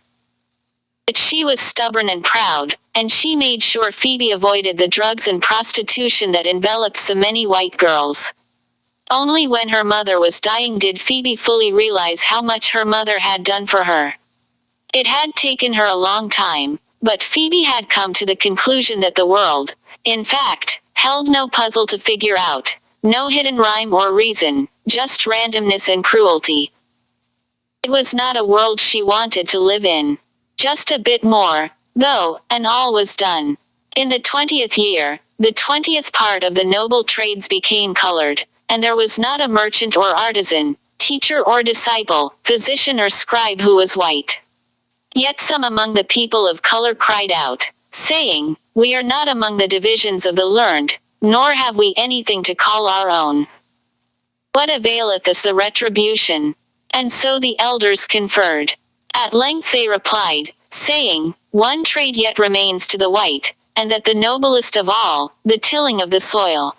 But she was stubborn and proud, and she made sure Phoebe avoided the drugs and prostitution that enveloped so many white girls. Only when her mother was dying did Phoebe fully realize how much her mother had done for her. It had taken her a long time, but Phoebe had come to the conclusion that the world, in fact, held no puzzle to figure out, no hidden rhyme or reason, just randomness and cruelty. It was not a world she wanted to live in. Just a bit more, though, and all was done. In the 20th year, the 20th part of the noble trades became colored, and there was not a merchant or artisan, teacher or disciple, physician or scribe who was white. Yet some among the people of color cried out, saying, "We are not among the divisions of the learned, nor have we anything to call our own. What availeth us the retribution?" And so the elders conferred. At length they replied, saying, "One trade yet remains to the white, and that the noblest of all, the tilling of the soil.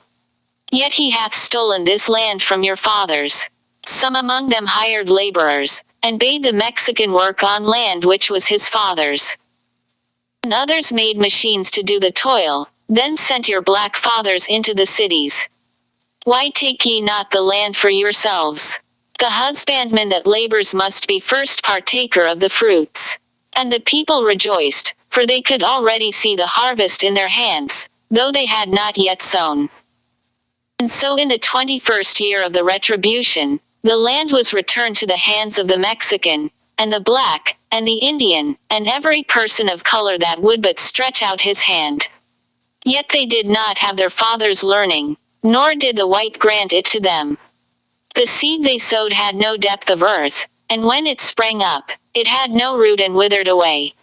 Yet he hath stolen this land from your fathers." Some among them hired laborers, and bade the Mexican work on land which was his father's. And others made machines to do the toil, then sent your black fathers into the cities. Why take ye not the land for yourselves? The husbandman that labors must be first partaker of the fruits. And the people rejoiced, for they could already see the harvest in their hands, though they had not yet sown. And so in the 21st year of the retribution, the land was returned to the hands of the Mexican, and the black, and the Indian, and every person of color that would but stretch out his hand. Yet they did not have their father's learning, nor did the white grant it to them. The seed they sowed had no depth of earth, and when it sprang up, it had no root and withered away.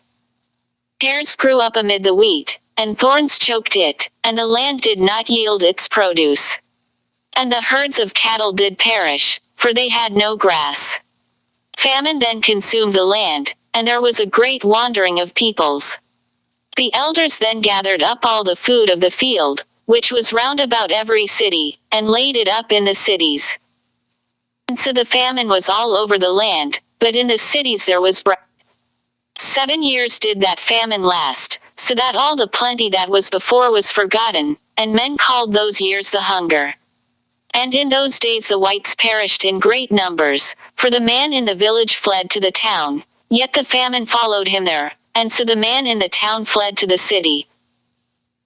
Tares grew up amid the wheat, and thorns choked it, and the land did not yield its produce. And the herds of cattle did perish, for they had no grass. Famine then consumed the land, and there was a great wandering of peoples. The elders then gathered up all the food of the field, which was round about every city, and laid it up in the cities. And so the famine was all over the land, but in the cities there was bread. 7 years did that famine last, so that all the plenty that was before was forgotten, and men called those years the hunger. And in those days the whites perished in great numbers, for the man in the village fled to the town, yet the famine followed him there, and so the man in the town fled to the city.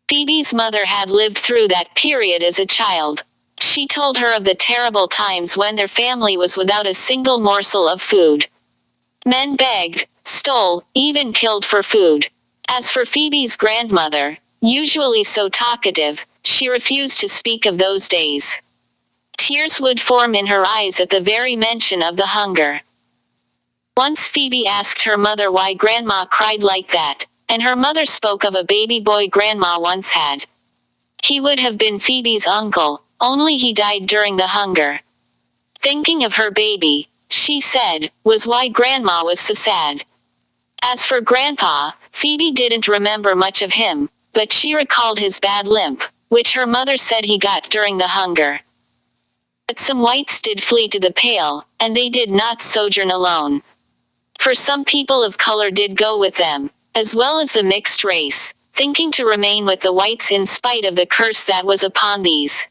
Phoebe's mother had lived through that period as a child. She told her of the terrible times when their family was without a single morsel of food. Men begged, stole, even killed for food. As for Phoebe's grandmother, usually so talkative, she refused to speak of those days. Tears would form in her eyes at the very mention of the hunger. Once Phoebe asked her mother why Grandma cried like that, and her mother spoke of a baby boy Grandma once had. He would have been Phoebe's uncle, only he died during the hunger. Thinking of her baby, she said, was why Grandma was so sad. As for Grandpa, Phoebe didn't remember much of him, but she recalled his bad limp, which her mother said he got during the hunger. But some whites did flee to the Pale, and they did not sojourn alone. For some people of color did go with them, as well as the mixed race, thinking to remain with the whites in spite of the curse that was upon these.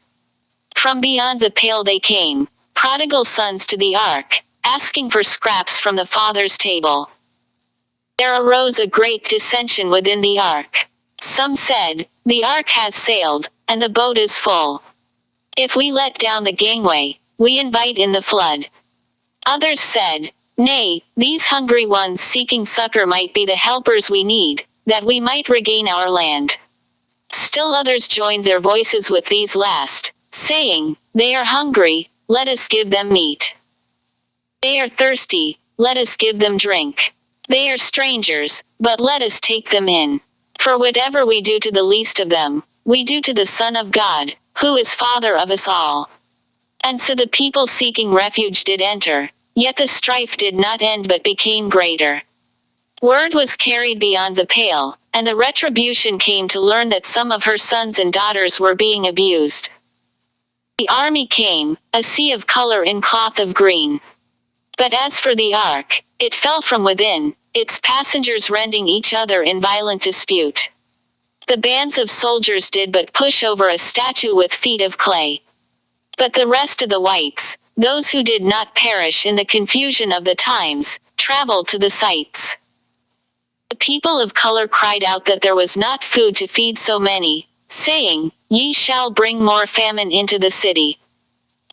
From beyond the Pale they came, prodigal sons to the ark, asking for scraps from the Father's table. There arose a great dissension within the ark. Some said, "The ark has sailed, and the boat is full. If we let down the gangway, we invite in the flood." Others said, "Nay, these hungry ones seeking succor might be the helpers we need, that we might regain our land." Still others joined their voices with these last, saying, "They are hungry, let us give them meat. They are thirsty, let us give them drink. They are strangers, but let us take them in. For whatever we do to the least of them, we do to the Son of God, who is Father of us all." And so the people seeking refuge did enter, yet the strife did not end but became greater. Word was carried beyond the Pale, and the retribution came to learn that some of her sons and daughters were being abused. The army came, a sea of color in cloth of green. But as for the ark, it fell from within, its passengers rending each other in violent dispute. The bands of soldiers did but push over a statue with feet of clay. But the rest of the whites, those who did not perish in the confusion of the times, traveled to the sights. The people of color cried out that there was not food to feed so many, saying, "Ye shall bring more famine into the city."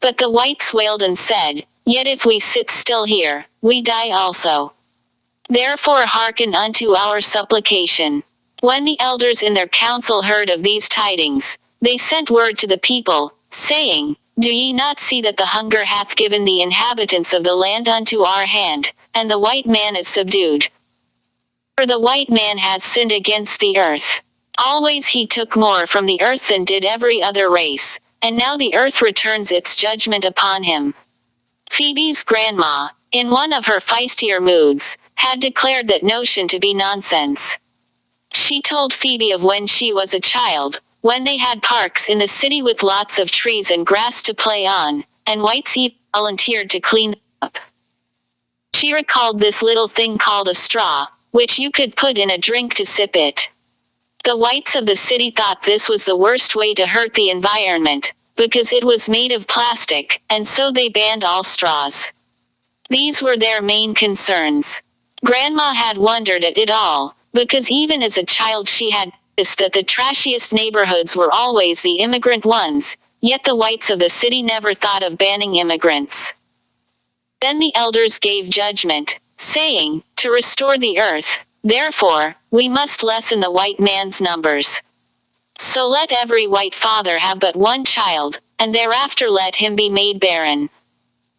But the whites wailed and said, "Yet if we sit still here, we die also. Therefore hearken unto our supplication." When the elders in their council heard of these tidings, they sent word to the people, saying, "Do ye not see that the hunger hath given the inhabitants of the land unto our hand, and the white man is subdued? For the white man has sinned against the earth. Always he took more from the earth than did every other race, and now the earth returns its judgment upon him." Phoebe's grandma, in one of her feistier moods, had declared that notion to be nonsense. She told Phoebe of when she was a child, when they had parks in the city with lots of trees and grass to play on, and whites even volunteered to clean them up. She recalled this little thing called a straw, which you could put in a drink to sip it. The whites of the city thought this was the worst way to hurt the environment, because it was made of plastic, and so they banned all straws. These were their main concerns. Grandma had wondered at it all, because even as a child she had noticed that the trashiest neighborhoods were always the immigrant ones, yet the whites of the city never thought of banning immigrants. Then the elders gave judgment, saying, "To restore the earth, therefore, we must lessen the white man's numbers. So let every white father have but one child, and thereafter let him be made barren.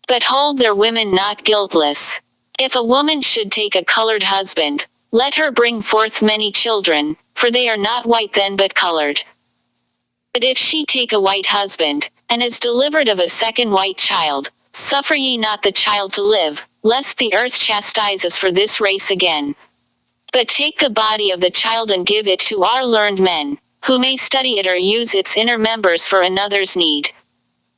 But hold their women not guiltless. If a woman should take a colored husband, let her bring forth many children, for they are not white then but colored. But if she take a white husband, and is delivered of a second white child, suffer ye not the child to live, lest the earth chastise us for this race again. But take the body of the child and give it to our learned men, who may study it or use its inner members for another's need.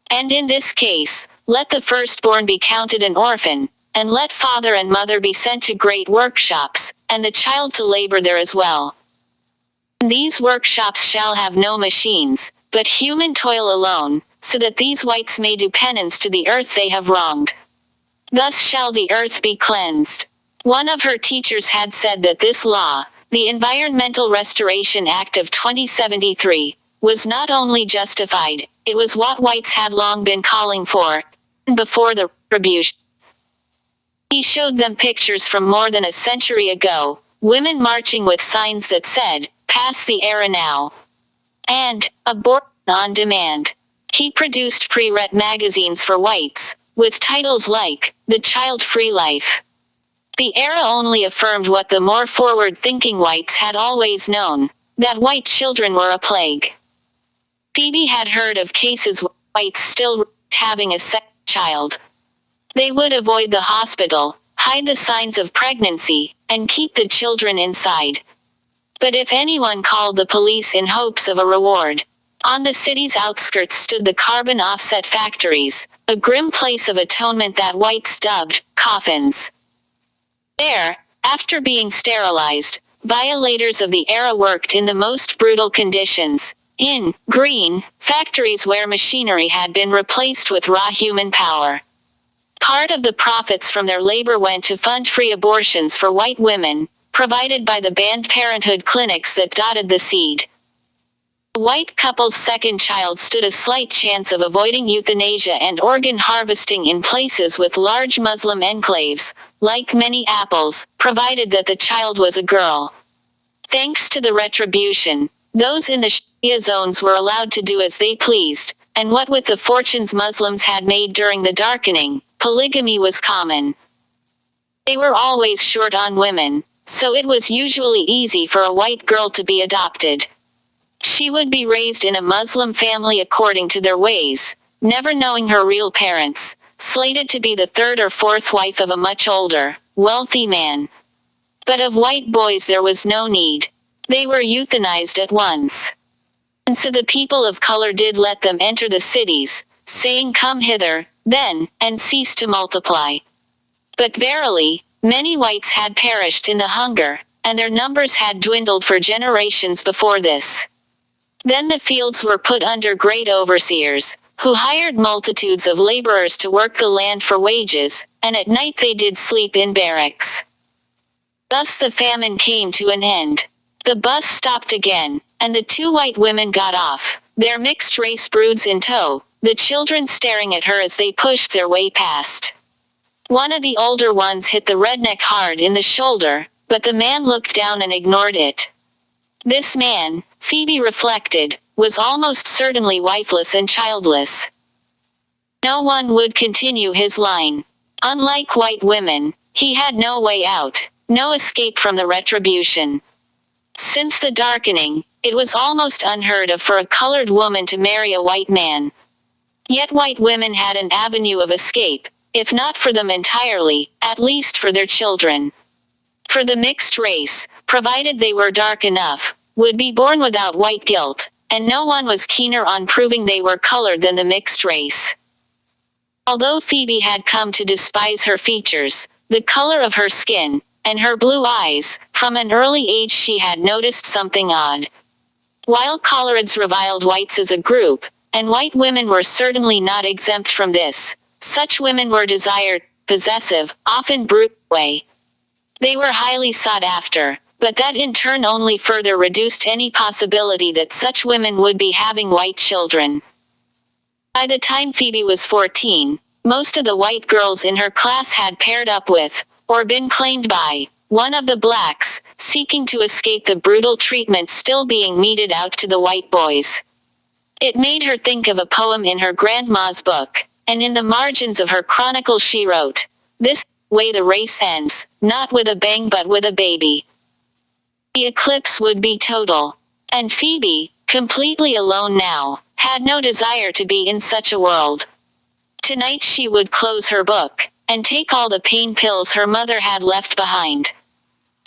And in this case, let the firstborn be counted an orphan, and let father and mother be sent to great workshops, and the child to labor there as well. These workshops shall have no machines, but human toil alone, so that these whites may do penance to the earth they have wronged. Thus shall the earth be cleansed." One of her teachers had said that this law, the Environmental Restoration Act of 2073, was not only justified, it was what whites had long been calling for, before the retribution. He showed them pictures from more than a century ago, women marching with signs that said, "Pass the era now," and "Abortion on demand." He produced pre-ret magazines for whites, with titles like, "The Child-Free Life." The era only affirmed what the more forward-thinking whites had always known, that white children were a plague. Phoebe had heard of cases where whites still having a second child. They would avoid the hospital, hide the signs of pregnancy, and keep the children inside. But if anyone called the police in hopes of a reward, on the city's outskirts stood the carbon offset factories, a grim place of atonement that whites dubbed coffins. There, after being sterilized, violators of the era worked in the most brutal conditions, in green factories where machinery had been replaced with raw human power. Part of the profits from their labor went to fund free abortions for white women, provided by the banned parenthood clinics that dotted the seed. The white couple's second child stood a slight chance of avoiding euthanasia and organ harvesting in places with large Muslim enclaves, like many apples, provided that the child was a girl. Thanks to the retribution, those in the Shia zones were allowed to do as they pleased, and what with the fortunes Muslims had made during the darkening, polygamy was common. They were always short on women, so it was usually easy for a white girl to be adopted. She would be raised in a Muslim family according to their ways, never knowing her real parents, slated to be the third or fourth wife of a much older, wealthy man. But of white boys there was no need. They were euthanized at once. And so the people of color did let them enter the cities, saying, "Come hither, then, and cease to multiply." But verily, many whites had perished in the hunger, and their numbers had dwindled for generations before this. Then the fields were put under great overseers, who hired multitudes of laborers to work the land for wages, and at night they did sleep in barracks. Thus the famine came to an end. The bus stopped again, and the two white women got off, their mixed-race broods in tow, the children staring at her as they pushed their way past. One of the older ones hit the redneck hard in the shoulder, but the man looked down and ignored it. This man, Phoebe reflected, was almost certainly wifeless and childless. No one would continue his line. Unlike white women, he had no way out, no escape from the retribution. Since the darkening, it was almost unheard of for a colored woman to marry a white man. Yet white women had an avenue of escape, if not for them entirely, at least for their children. For the mixed race, provided they were dark enough, would be born without white guilt, and no one was keener on proving they were colored than the mixed race. Although Phoebe had come to despise her features, the color of her skin, and her blue eyes, from an early age she had noticed something odd. While coloreds reviled whites as a group, and white women were certainly not exempt from this, such women were desired, possessive, often brute way. They were highly sought after, but that in turn only further reduced any possibility that such women would be having white children. By the time Phoebe was 14, most of the white girls in her class had paired up with, or been claimed by, one of the blacks, seeking to escape the brutal treatment still being meted out to the white boys. It made her think of a poem in her grandma's book, and in the margins of her chronicle she wrote, "This way the race ends, not with a bang but with a baby." The eclipse would be total. And Phoebe, completely alone now, had no desire to be in such a world. Tonight she would close her book, and take all the pain pills her mother had left behind.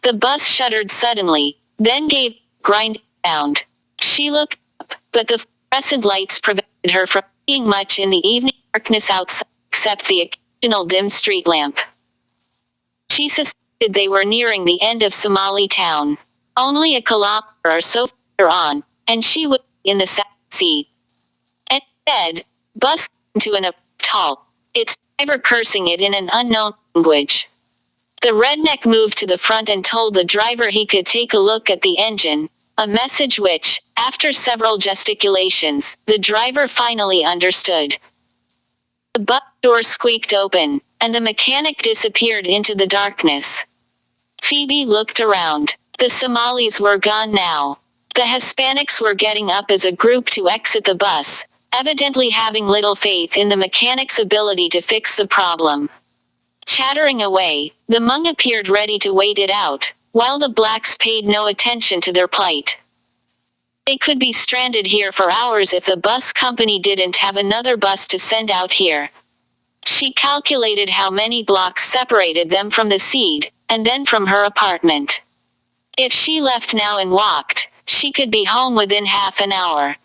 The bus shuddered suddenly, then gave a grinding sound. She looked up, but the fluorescent lights prevented her from seeing much in the evening darkness outside, except the occasional dim street lamp. She suspected they were nearing the end of Somali Town. Only a kilometer or so further on, and she would be in the south seat. And instead, bus into an tall, its driver cursing it in an unknown language. The redneck moved to the front and told the driver he could take a look at the engine, a message which, after several gesticulations, the driver finally understood. The bus door squeaked open, and the mechanic disappeared into the darkness. Phoebe looked around. The Somalis were gone now. The Hispanics were getting up as a group to exit the bus, evidently having little faith in the mechanic's ability to fix the problem. Chattering away, the Hmong appeared ready to wait it out, while the blacks paid no attention to their plight. They could be stranded here for hours if the bus company didn't have another bus to send out here. She calculated how many blocks separated them from the seed, and then from her apartment. If she left now and walked, she could be home within half an hour.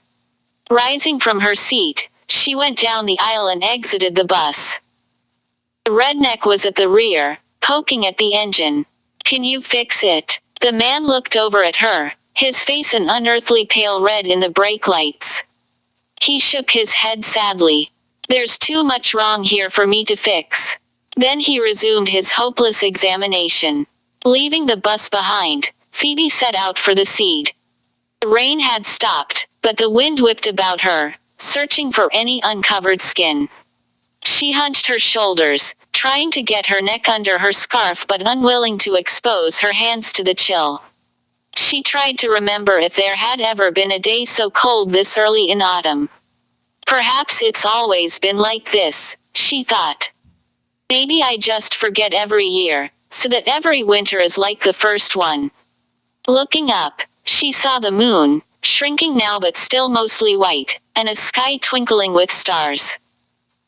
Rising from her seat, she went down the aisle and exited the bus. The redneck was at the rear, poking at the engine. "Can you fix it?" The man looked over at her, his face an unearthly pale red in the brake lights. He shook his head sadly. "There's too much wrong here for me to fix." Then he resumed his hopeless examination. Leaving the bus behind, Phoebe set out for the seed. The rain had stopped, but the wind whipped about her, searching for any uncovered skin. She hunched her shoulders, trying to get her neck under her scarf but unwilling to expose her hands to the chill. She tried to remember if there had ever been a day so cold this early in autumn. Perhaps it's always been like this, she thought. Maybe I just forget every year, so that every winter is like the first one. Looking up, she saw the moon, shrinking now but still mostly white, and a sky twinkling with stars.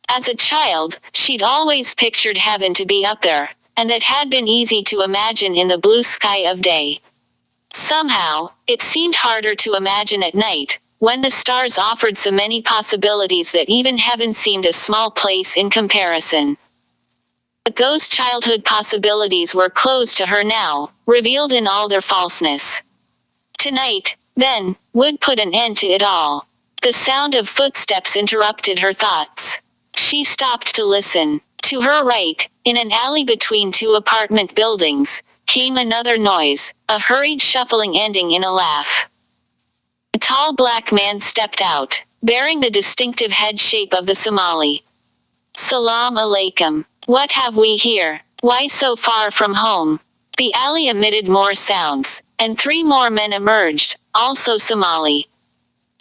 As a child, she'd always pictured heaven to be up there, and that had been easy to imagine in the blue sky of day. Somehow, it seemed harder to imagine at night, when the stars offered so many possibilities that even heaven seemed a small place in comparison. But those childhood possibilities were closed to her now, revealed in all their falseness. Tonight, then, would put an end to it all. The sound of footsteps interrupted her thoughts. She stopped to listen. To her right, in an alley between two apartment buildings, came another noise, a hurried shuffling ending in a laugh. A tall black man stepped out, bearing the distinctive head shape of the Somali. "Salam alaikum. What have we here? Why so far from home?" The alley emitted more sounds, and 3 more men emerged, also Somali.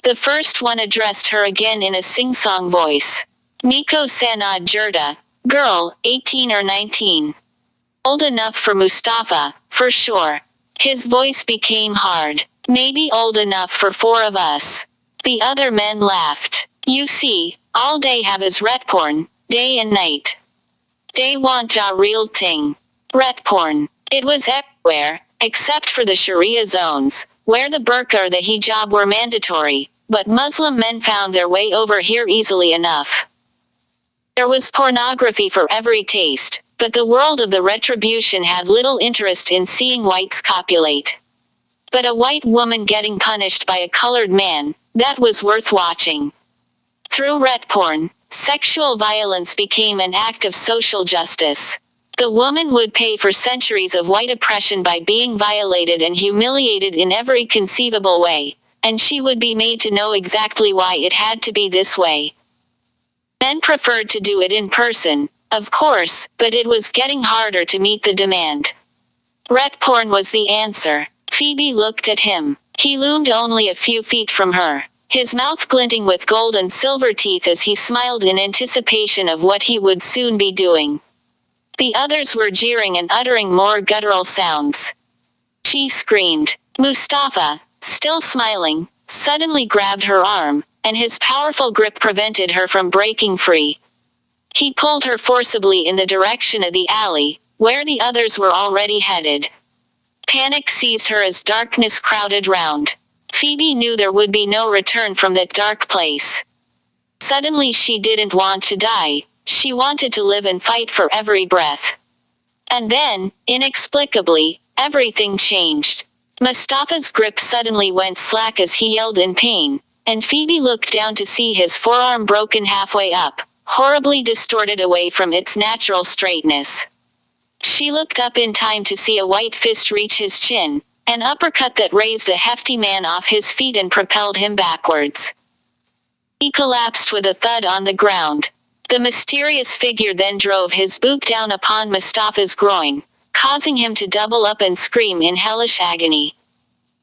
The first one addressed her again in a sing-song voice. "Miko Sanad Jurda. Girl, 18 or 19. Old enough for Mustafa, for sure." His voice became hard. "Maybe old enough for 4 of us." The other men laughed. "You see, all they have is ret porn, day and night. They want a real thing. Ret porn." It was everywhere, except for the Sharia zones, where the burqa or the hijab were mandatory, but Muslim men found their way over here easily enough. There was pornography for every taste, but the world of the retribution had little interest in seeing whites copulate. But a white woman getting punished by a colored man, that was worth watching. Through ret porn, sexual violence became an act of social justice. The woman would pay for centuries of white oppression by being violated and humiliated in every conceivable way, and she would be made to know exactly why it had to be this way. Men preferred to do it in person, of course, but it was getting harder to meet the demand. Ret porn was the answer. Phoebe looked at him. He loomed only a few feet from her, his mouth glinting with gold and silver teeth as he smiled in anticipation of what he would soon be doing. The others were jeering and uttering more guttural sounds. She screamed. Mustafa, still smiling, suddenly grabbed her arm, and his powerful grip prevented her from breaking free. He pulled her forcibly in the direction of the alley, where the others were already headed. Panic seized her as darkness crowded round. Phoebe knew there would be no return from that dark place. Suddenly she didn't want to die, she wanted to live and fight for every breath. And then, inexplicably, everything changed. Mustafa's grip suddenly went slack as he yelled in pain, and Phoebe looked down to see his forearm broken halfway up, horribly distorted away from its natural straightness. She looked up in time to see a white fist reach his chin, an uppercut that raised the hefty man off his feet and propelled him backwards. He collapsed with a thud on the ground. The mysterious figure then drove his boot down upon Mustafa's groin, causing him to double up and scream in hellish agony.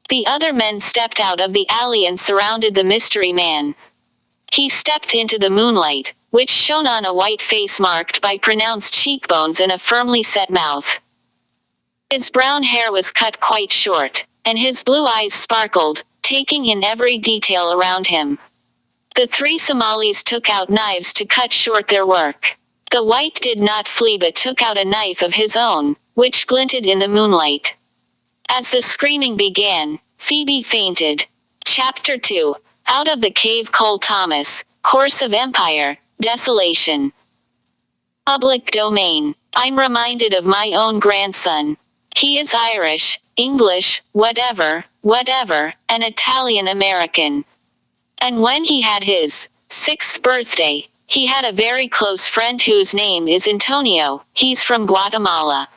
The other men stepped out of the alley and surrounded the mystery man. He stepped into the moonlight, which shone on a white face marked by pronounced cheekbones and a firmly set mouth. His brown hair was cut quite short, and his blue eyes sparkled, taking in every detail around him. The 3 Somalis took out knives to cut short their work. The white did not flee but took out a knife of his own, which glinted in the moonlight. As the screaming began, Phoebe fainted. Chapter 2. Out of the Cave. Cole Thomas, Course of Empire, Desolation. Public domain. I'm reminded of my own grandson. He is Irish, English, whatever, and Italian American. And when he had his 6th birthday, he had a very close friend whose name is Antonio. He's from Guatemala.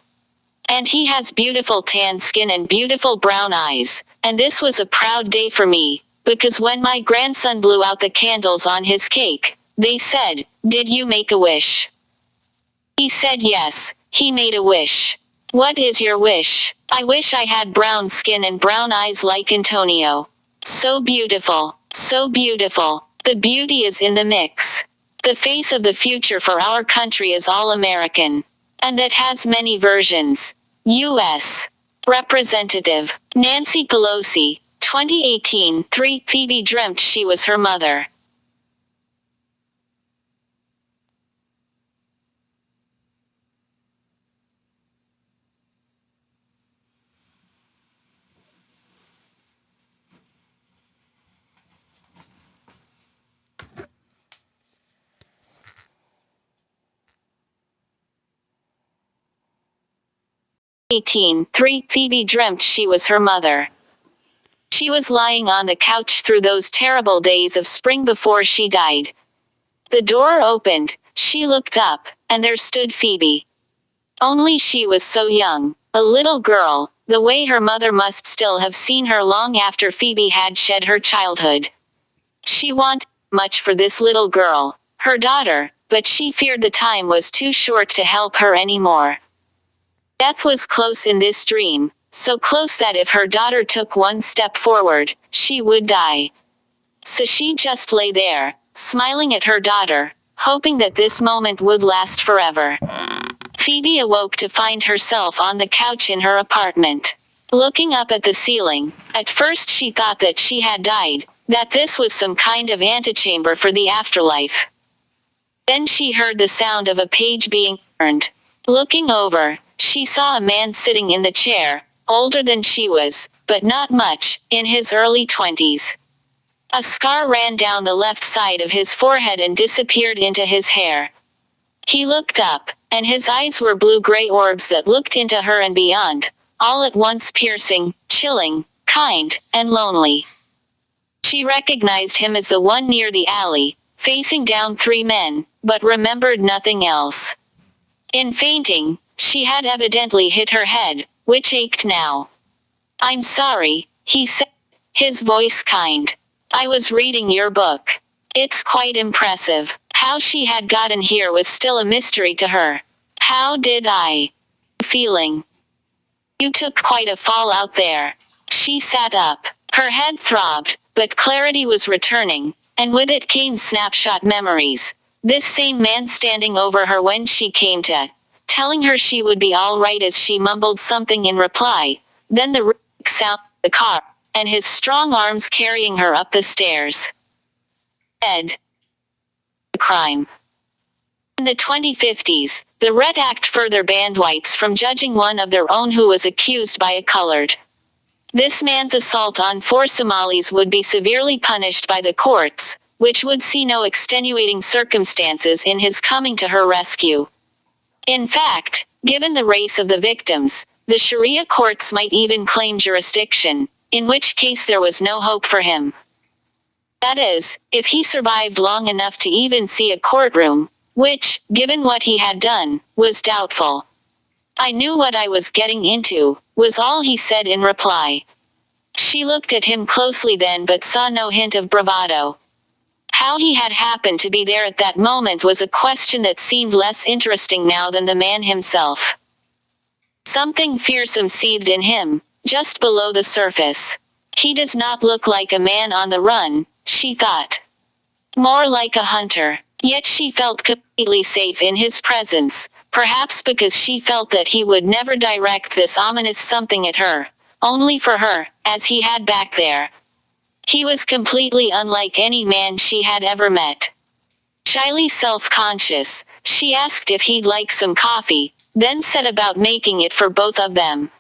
And he has beautiful tan skin and beautiful brown eyes. And this was a proud day for me, because when my grandson blew out the candles on his cake, they said, "Did you make a wish?" He said yes, he made a wish. What is your wish? I wish I had brown skin and brown eyes like Antonio. So beautiful, so beautiful. The beauty is in the mix. The face of the future for our country is all American. And that has many versions. U.S. Representative Nancy Pelosi, 2018. 3. Phoebe dreamt she was her mother. '18. 3. Phoebe dreamt she was her mother. She was lying on the couch through those terrible days of spring before she died. The door opened, she looked up, and there stood Phoebe. Only she was so young, a little girl, the way her mother must still have seen her long after Phoebe had shed her childhood. She wanted much for this little girl, her daughter, but she feared the time was too short to help her anymore. Death was close in this dream, so close that if her daughter took one step forward, she would die. So she just lay there, smiling at her daughter, hoping that this moment would last forever. Phoebe awoke to find herself on the couch in her apartment. Looking up at the ceiling, at first she thought that she had died, that this was some kind of antechamber for the afterlife. Then she heard the sound of a page being turned. Looking over, she saw a man sitting in the chair, older than she was, but not much, in his early 20s. A scar ran down the left side of his forehead and disappeared into his hair. He looked up, and his eyes were blue-gray orbs that looked into her and beyond, all at once piercing, chilling, kind, and lonely. She recognized him as the one near the alley, facing down 3 men, but remembered nothing else. In fainting, she had evidently hit her head, which ached now. "I'm sorry," he said, his voice kind. "I was reading your book. It's quite impressive." How she had gotten here was still a mystery to her. "How did I feeling? You took quite a fall out there." She sat up. Her head throbbed, but clarity was returning, and with it came snapshot memories. This same man standing over her when she came to, telling her she would be all right as she mumbled something in reply, then the sound of the car, and his strong arms carrying her up the stairs. Ed. Crime. In the 2050s, the Red Act further banned whites from judging one of their own who was accused by a colored. This man's assault on 4 Somalis would be severely punished by the courts, which would see no extenuating circumstances in his coming to her rescue. In fact, given the race of the victims, the Sharia courts might even claim jurisdiction, in which case there was no hope for him. That is, if he survived long enough to even see a courtroom, which, given what he had done, was doubtful. "I knew what I was getting into," was all he said in reply. She looked at him closely then but saw no hint of bravado. How he had happened to be there at that moment was a question that seemed less interesting now than the man himself. Something fearsome seethed in him, just below the surface. He does not look like a man on the run, she thought. More like a hunter. Yet she felt completely safe in his presence, perhaps because she felt that he would never direct this ominous something at her, only for her, as he had back there. He was completely unlike any man she had ever met. Shyly self-conscious, she asked if he'd like some coffee, then set about making it for both of them.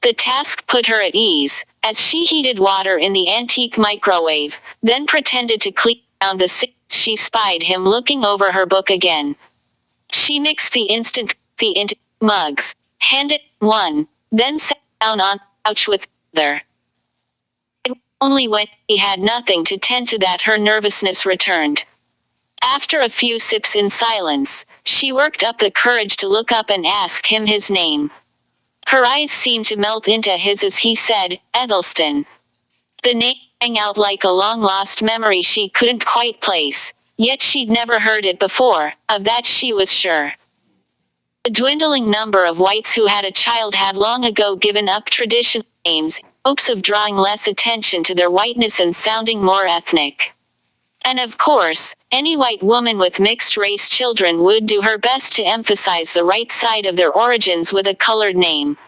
The task put her at ease, as she heated water in the antique microwave, then pretended to clean around the sink. She spied him looking over her book again. She mixed the instant coffee into mugs, handed one, then sat down on the couch with the other. It was only when he had nothing to tend to that her nervousness returned. After a few sips in silence, she worked up the courage to look up and ask him his name. Her eyes seemed to melt into his as he said, Edelston. The name rang out like a long-lost memory she couldn't quite place, yet she'd never heard it before, of that she was sure. The dwindling number of whites who had a child had long ago given up traditional names, in hopes of drawing less attention to their whiteness and sounding more ethnic. And of course, any white woman with mixed-race children would do her best to emphasize the right side of their origins with a colored name.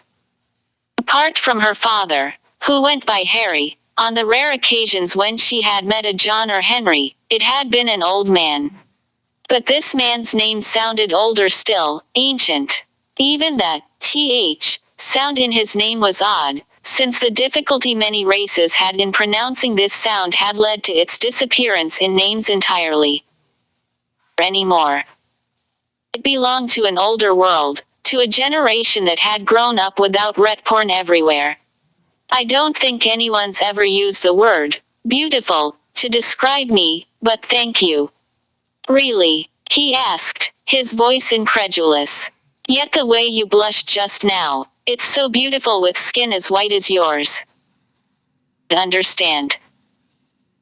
Apart from her father, who went by Harry, on the rare occasions when she had met a John or Henry, it had been an old man. But this man's name sounded older still, ancient. Even the th sound in his name was odd, since the difficulty many races had in pronouncing this sound had led to its disappearance in names entirely. Anymore. It belonged to an older world, to a generation that had grown up without ret porn everywhere. I don't think anyone's ever used the word beautiful to describe me, but thank you. Really? He asked, his voice incredulous. Yet the way you blushed just now, it's so beautiful with skin as white as yours. Understand.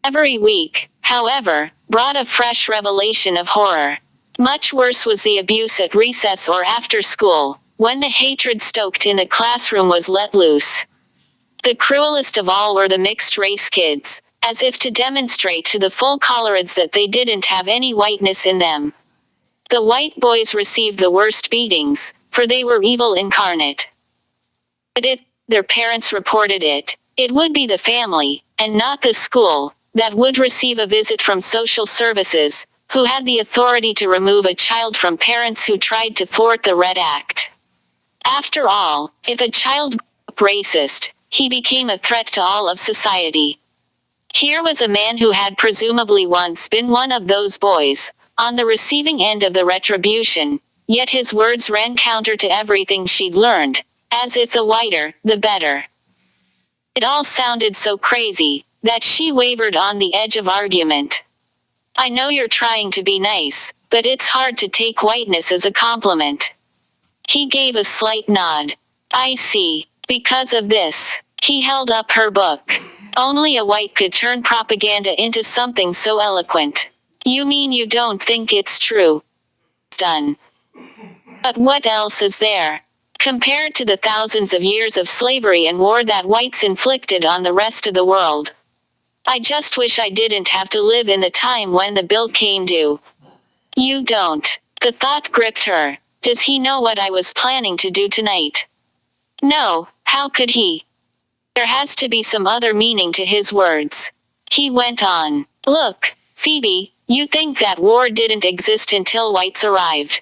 Every week, however, brought a fresh revelation of horror. Much worse was the abuse at recess or after school, when the hatred stoked in the classroom was let loose. The cruelest of all were the mixed-race kids, as if to demonstrate to the full colorids that they didn't have any whiteness in them. The white boys received the worst beatings, for they were evil incarnate. But if their parents reported it, it would be the family, and not the school, that would receive a visit from social services, who had the authority to remove a child from parents who tried to thwart the Red Act. After all, if a child grew up racist, he became a threat to all of society. Here was a man who had presumably once been one of those boys, on the receiving end of the retribution, yet his words ran counter to everything she'd learned, as if the whiter, the better. It all sounded so crazy, that she wavered on the edge of argument. I know you're trying to be nice, but it's hard to take whiteness as a compliment. He gave a slight nod. I see. Because of this. He held up her book. Only a white could turn propaganda into something so eloquent. You mean you don't think it's true? It's done. But what else is there? Compared to the thousands of years of slavery and war that whites inflicted on the rest of the world. I just wish I didn't have to live in the time when the bill came due. You don't. The thought gripped her. Does he know what I was planning to do tonight? No, how could he? There has to be some other meaning to his words. He went on. Look, Phoebe, you think that war didn't exist until whites arrived.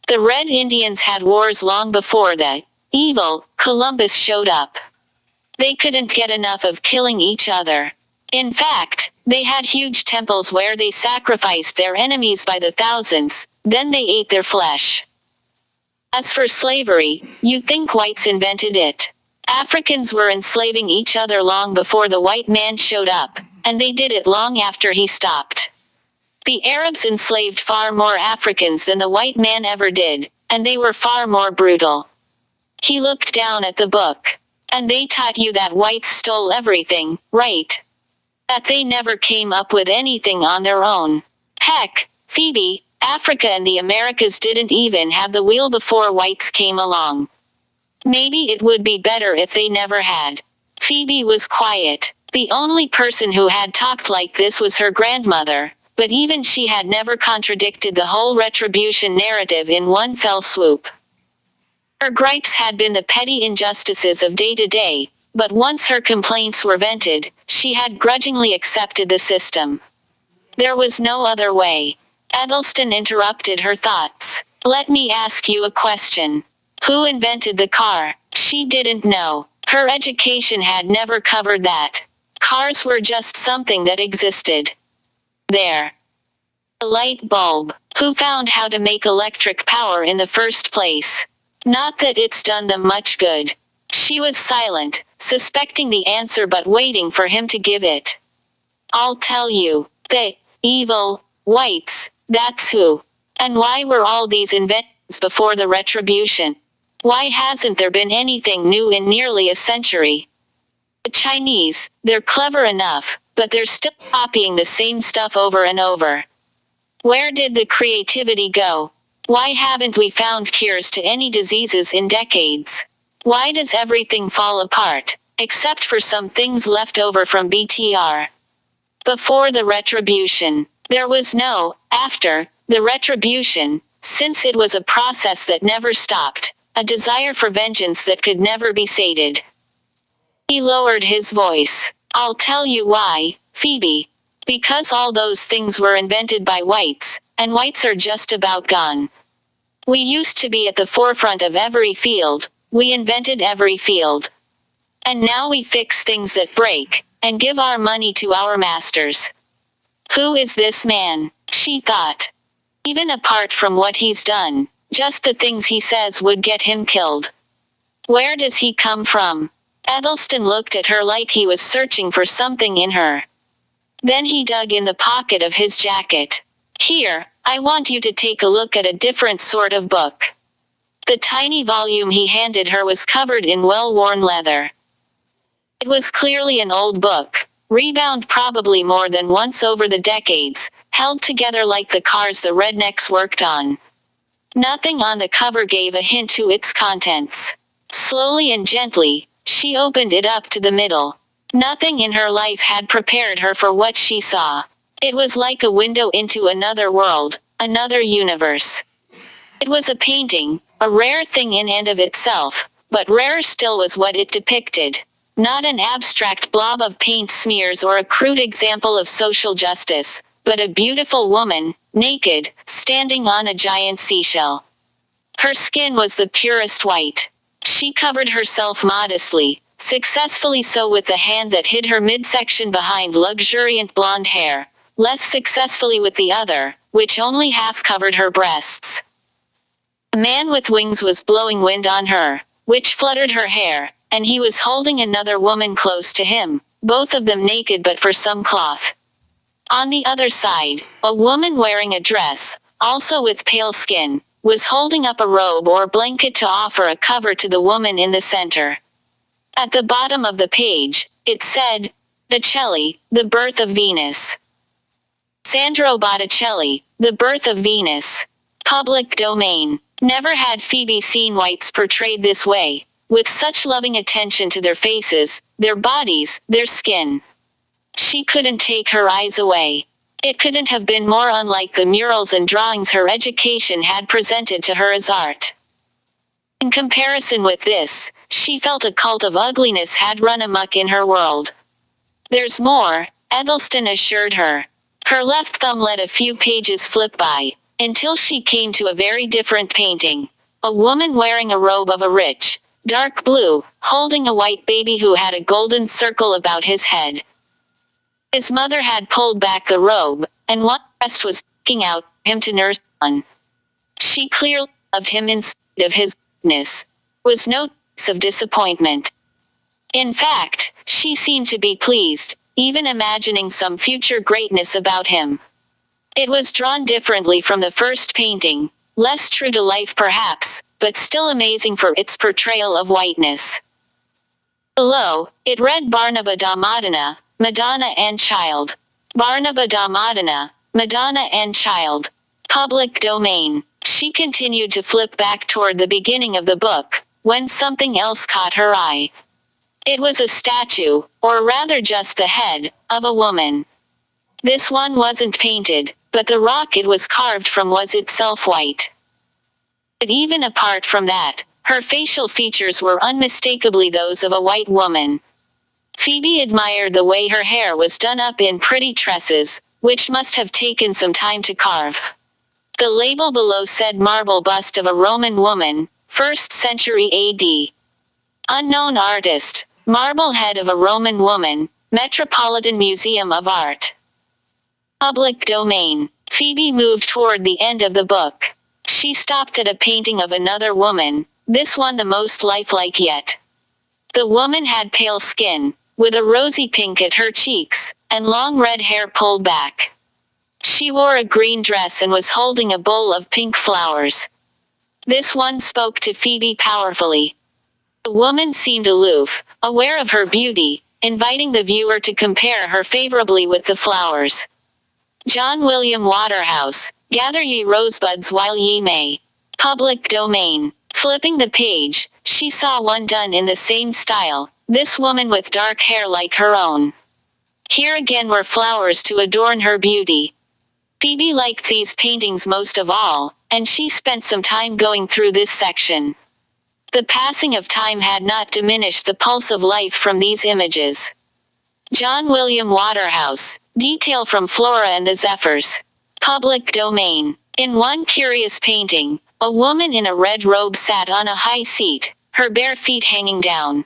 The Red Indians had wars long before that evil Columbus showed up. They couldn't get enough of killing each other. In fact, they had huge temples where they sacrificed their enemies by the thousands, then they ate their flesh. As for slavery, you think whites invented it. Africans were enslaving each other long before the white man showed up, and they did it long after he stopped. The Arabs enslaved far more Africans than the white man ever did, and they were far more brutal. He looked down at the book. And they taught you that whites stole everything, right? That they never came up with anything on their own. Heck, Phoebe, Africa and the Americas didn't even have the wheel before whites came along. Maybe it would be better if they never had. Phoebe was quiet. The only person who had talked like this was her grandmother, but even she had never contradicted the whole retribution narrative in one fell swoop. Her gripes had been the petty injustices of day-to-day, but once her complaints were vented, she had grudgingly accepted the system. There was no other way. Edelston interrupted her thoughts. Let me ask you a question. Who invented the car? She didn't know. Her education had never covered that. Cars were just something that existed. There. A light bulb. Who found how to make electric power in the first place? Not that it's done them much good. She was silent, suspecting the answer but waiting for him to give it. I'll tell you. The evil whites, that's who. And why were all these inventions before the Retribution? Why hasn't there been anything new in nearly a century? The Chinese, they're clever enough, but they're still copying the same stuff over and over. Where did the creativity go? Why haven't we found cures to any diseases in decades? Why does everything fall apart, except for some things left over from BTR? Before the Retribution, there was no after the Retribution, since it was a process that never stopped, a desire for vengeance that could never be sated. He lowered his voice. I'll tell you why, Phoebe. Because all those things were invented by whites, and whites are just about gone. We used to be at the forefront of every field, we invented every field. And now we fix things that break, and give our money to our masters. Who is this man? She thought. Even apart from what he's done, just the things he says would get him killed. Where does he come from? Edelston looked at her like he was searching for something in her. Then he dug in the pocket of his jacket. Here, I want you to take a look at a different sort of book. The tiny volume he handed her was covered in well-worn leather. It was clearly an old book, rebound probably more than once over the decades, held together like the cars the rednecks worked on. Nothing on the cover gave a hint to its contents. Slowly and gently, she opened it up to the middle. Nothing in her life had prepared her for what she saw. It was like a window into another world, another universe. It was a painting, a rare thing in and of itself, but rarer still was what it depicted. Not an abstract blob of paint smears or a crude example of social justice, but a beautiful woman, naked, standing on a giant seashell. Her skin was the purest white. She covered herself modestly, successfully so with the hand that hid her midsection behind luxuriant blonde hair, less successfully with the other, which only half covered her breasts. A man with wings was blowing wind on her, which fluttered her hair, and he was holding another woman close to him, both of them naked but for some cloth. On the other side, a woman wearing a dress, also with pale skin, was holding up a robe or blanket to offer a cover to the woman in the center. At the bottom of the page, it said, Botticelli, The Birth of Venus. Sandro Botticelli, The Birth of Venus. Public domain. Never had Phoebe seen whites portrayed this way, with such loving attention to their faces, their bodies, their skin. She couldn't take her eyes away. It couldn't have been more unlike the murals and drawings her education had presented to her as art. In comparison with this, she felt a cult of ugliness had run amok in her world. There's more, Edelston assured her. Her left thumb let a few pages flip by, until she came to a very different painting. A woman wearing a robe of a rich, dark blue, holding a white baby who had a golden circle about his head. His mother had pulled back the robe, and one breast was sticking out for him to nurse on. She clearly loved him in spite of his goodness. There was no trace of disappointment. In fact, she seemed to be pleased, even imagining some future greatness about him. It was drawn differently from the first painting, less true to life perhaps, but still amazing for its portrayal of whiteness. Below, it read Barnaba da Madonna, Madonna and Child. Barnaba da Madonna, Madonna and Child. Public domain. She continued to flip back toward the beginning of the book, when something else caught her eye. It was a statue, or rather just the head, of a woman. This one wasn't painted, but the rock it was carved from was itself white. But even apart from that, her facial features were unmistakably those of a white woman. Phoebe admired the way her hair was done up in pretty tresses, which must have taken some time to carve. The label below said marble bust of a Roman woman, 1st century AD. Unknown artist, marble head of a Roman woman, Metropolitan Museum of Art. Public domain. Phoebe moved toward the end of the book. She stopped at a painting of another woman, this one the most lifelike yet. The woman had pale skin, with a rosy pink at her cheeks, and long red hair pulled back. She wore a green dress and was holding a bowl of pink flowers. This one spoke to Phoebe powerfully. The woman seemed aloof, aware of her beauty, inviting the viewer to compare her favorably with the flowers. John William Waterhouse, Gather Ye Rosebuds While Ye May. Public domain. Flipping the page, she saw one done in the same style, this woman with dark hair like her own. Here again were flowers to adorn her beauty. Phoebe liked these paintings most of all, and she spent some time going through this section. The passing of time had not diminished the pulse of life from these images. John William Waterhouse, Detail from Flora and the Zephyrs. Public domain. In one curious painting, a woman in a red robe sat on a high seat, her bare feet hanging down.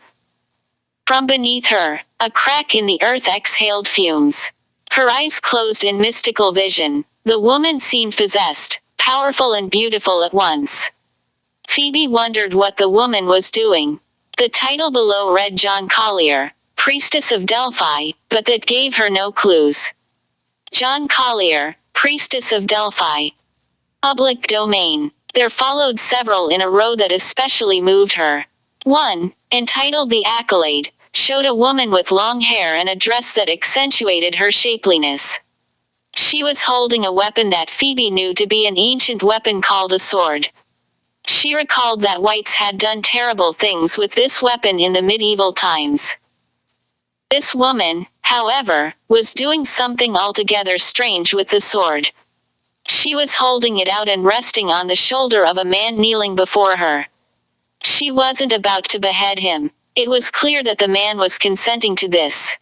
From beneath her, a crack in the earth exhaled fumes. Her eyes closed in mystical vision. The woman seemed possessed, powerful and beautiful at once. Phoebe wondered what the woman was doing. The title below read John Collier, Priestess of Delphi, but that gave her no clues. John Collier, Priestess of Delphi. Public domain. There followed several in a row that especially moved her. One, entitled The Accolade, showed a woman with long hair and a dress that accentuated her shapeliness. She was holding a weapon that Phoebe knew to be an ancient weapon called a sword. She recalled that whites had done terrible things with this weapon in the medieval times. This woman, however, was doing something altogether strange with the sword. She was holding it out and resting on the shoulder of a man kneeling before her. She wasn't about to behead him. It was clear that the man was consenting to this.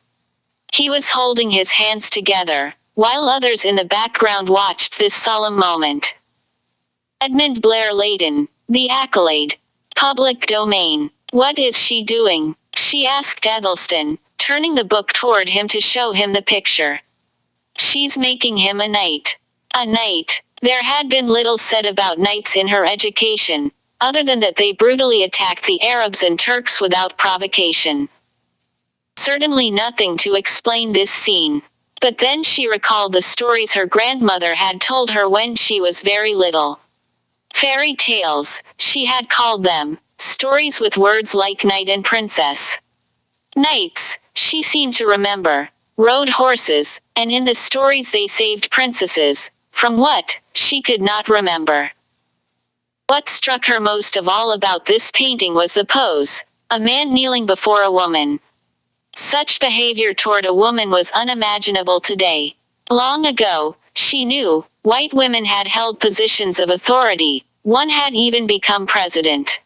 He was holding his hands together, while others in the background watched this solemn moment. Edmund Blair Layton, The Accolade. Public domain. What is she doing? She asked Ethelston, turning the book toward him to show him the picture. She's making him a knight. A knight. There had been little said about knights in her education, other than that they brutally attacked the Arabs and Turks without provocation. Certainly nothing to explain this scene. But then she recalled the stories her grandmother had told her when she was very little. Fairy tales, she had called them, stories with words like knight and princess. Knights, she seemed to remember, rode horses, and in the stories they saved princesses, from what, she could not remember. What struck her most of all about this painting was the pose, a man kneeling before a woman. Such behavior toward a woman was unimaginable today. Long ago, she knew, white women had held positions of authority, one had even become president.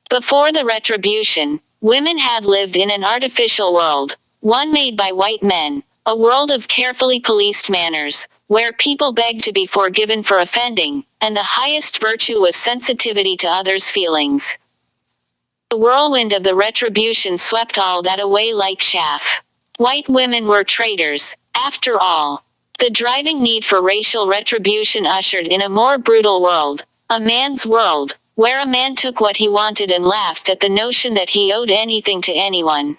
Before the retribution, women had lived in an artificial world, one made by white men, a world of carefully policed manners, where people begged to be forgiven for offending, and the highest virtue was sensitivity to others' feelings. The whirlwind of the retribution swept all that away like chaff. White women were traitors, after all. The driving need for racial retribution ushered in a more brutal world, a man's world, where a man took what he wanted and laughed at the notion that he owed anything to anyone.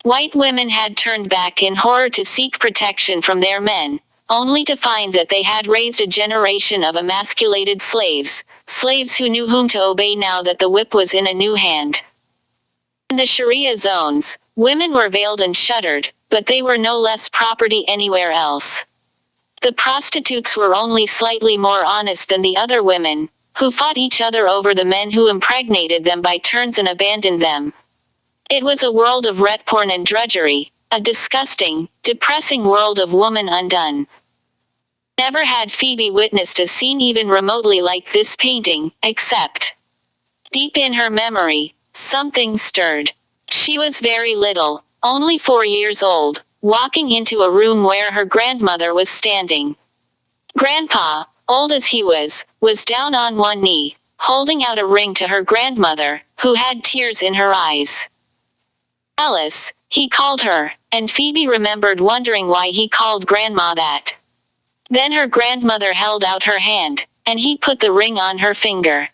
White women had turned back in horror to seek protection from their men, only to find that they had raised a generation of emasculated slaves, slaves who knew whom to obey now that the whip was in a new hand. In the Sharia zones, women were veiled and shuttered, but they were no less property anywhere else. The prostitutes were only slightly more honest than the other women, who fought each other over the men who impregnated them by turns and abandoned them. It was a world of ret porn and drudgery, a disgusting, depressing world of woman undone. Never had Phoebe witnessed a scene even remotely like this painting, except deep in her memory, something stirred. She was very little, only 4 years old, walking into a room where her grandmother was standing. Grandpa, old as he was down on one knee, holding out a ring to her grandmother, who had tears in her eyes. Alice, he called her, and Phoebe remembered wondering why he called Grandma that. Then her grandmother held out her hand, and he put the ring on her finger.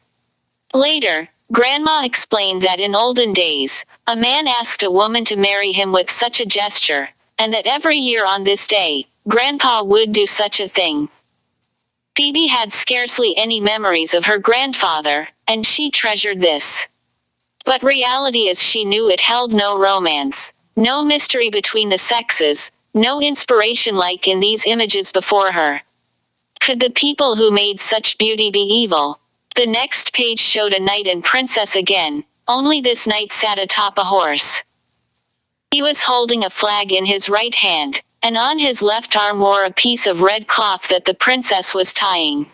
Later, Grandma explained that in olden days, a man asked a woman to marry him with such a gesture, and that every year on this day, Grandpa would do such a thing. Phoebe had scarcely any memories of her grandfather, and she treasured this. But reality is she knew it held no romance, no mystery between the sexes, no inspiration like in these images before her. Could the people who made such beauty be evil? The next page showed a knight and princess again, only this knight sat atop a horse. He was holding a flag in his right hand, and on his left arm wore a piece of red cloth that the princess was tying.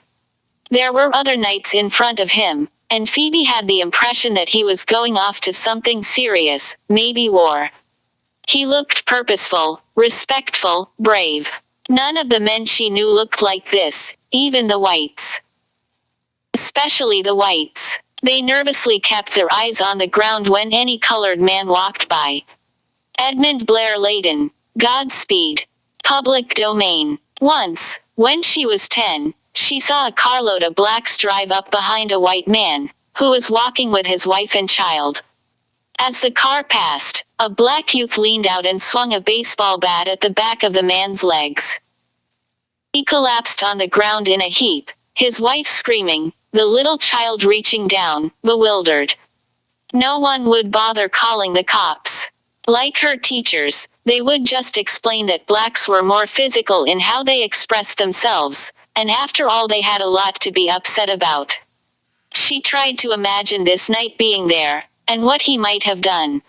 There were other knights in front of him, and Phoebe had the impression that he was going off to something serious, maybe war. He looked purposeful, respectful, brave. None of the men she knew looked like this, even the whites. Especially the whites. They nervously kept their eyes on the ground when any colored man walked by. Edmund Blair Layton. Godspeed. Public domain. Once, when she was 10, she saw a carload of blacks drive up behind a white man, who was walking with his wife and child. As the car passed, a black youth leaned out and swung a baseball bat at the back of the man's legs. He collapsed on the ground in a heap, his wife screaming, the little child reaching down, bewildered. No one would bother calling the cops. Like her teachers, they would just explain that blacks were more physical in how they expressed themselves, and after all they had a lot to be upset about. She tried to imagine this knight being there, and what he might have done.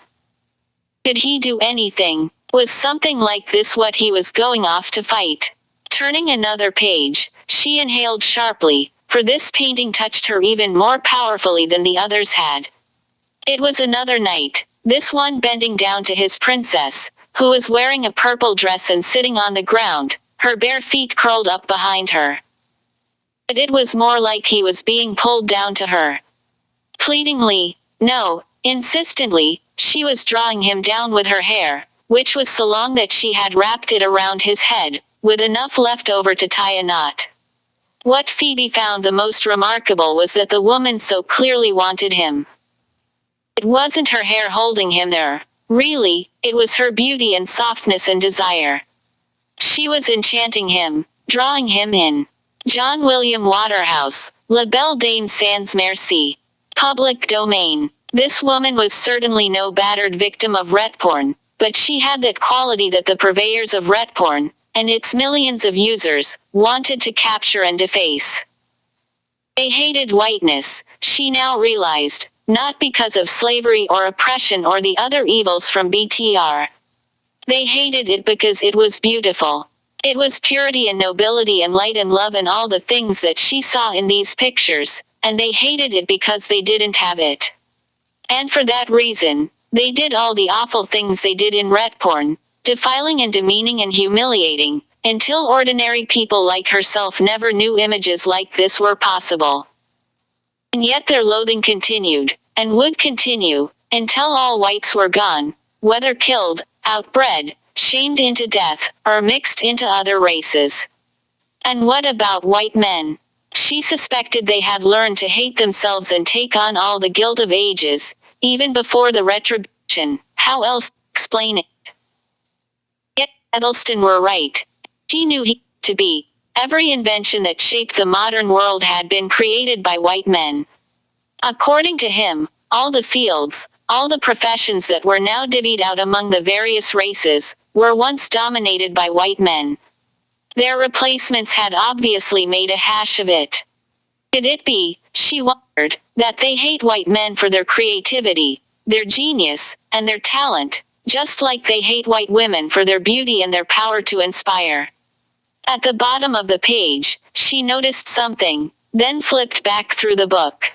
Could he do anything? Was something like this what he was going off to fight? Turning another page, she inhaled sharply, for this painting touched her even more powerfully than the others had. It was another knight, this one bending down to his princess, who was wearing a purple dress and sitting on the ground, her bare feet curled up behind her. But it was more like he was being pulled down to her. Pleadingly, no, insistently, she was drawing him down with her hair, which was so long that she had wrapped it around his head, with enough left over to tie a knot. What Phoebe found the most remarkable was that the woman so clearly wanted him. It wasn't her hair holding him there. Really, it was her beauty and softness and desire. She was enchanting him, drawing him in. John William Waterhouse, La Belle Dame sans Merci. Public domain. This woman was certainly no battered victim of ret porn, but she had that quality that the purveyors of ret porn, and its millions of users, wanted to capture and deface. They hated whiteness, she now realized, not because of slavery or oppression or the other evils from BTR. They hated it because it was beautiful. It was purity and nobility and light and love and all the things that she saw in these pictures, and they hated it because they didn't have it. And for that reason, they did all the awful things they did in ret porn, defiling and demeaning and humiliating, until ordinary people like herself never knew images like this were possible. And yet their loathing continued, and would continue, until all whites were gone, whether killed, outbred, shamed into death, or mixed into other races. And what about white men? She suspected they had learned to hate themselves and take on all the guilt of ages, even before the retribution. How else explain it? Yet Edelston were right. She knew he to be. Every invention that shaped the modern world had been created by white men. According to him, all the fields, all the professions that were now divvied out among the various races, were once dominated by white men. Their replacements had obviously made a hash of it. Could it be, she wondered, that they hate white men for their creativity, their genius, and their talent, just like they hate white women for their beauty and their power to inspire? At the bottom of the page, she noticed something, then flipped back through the book.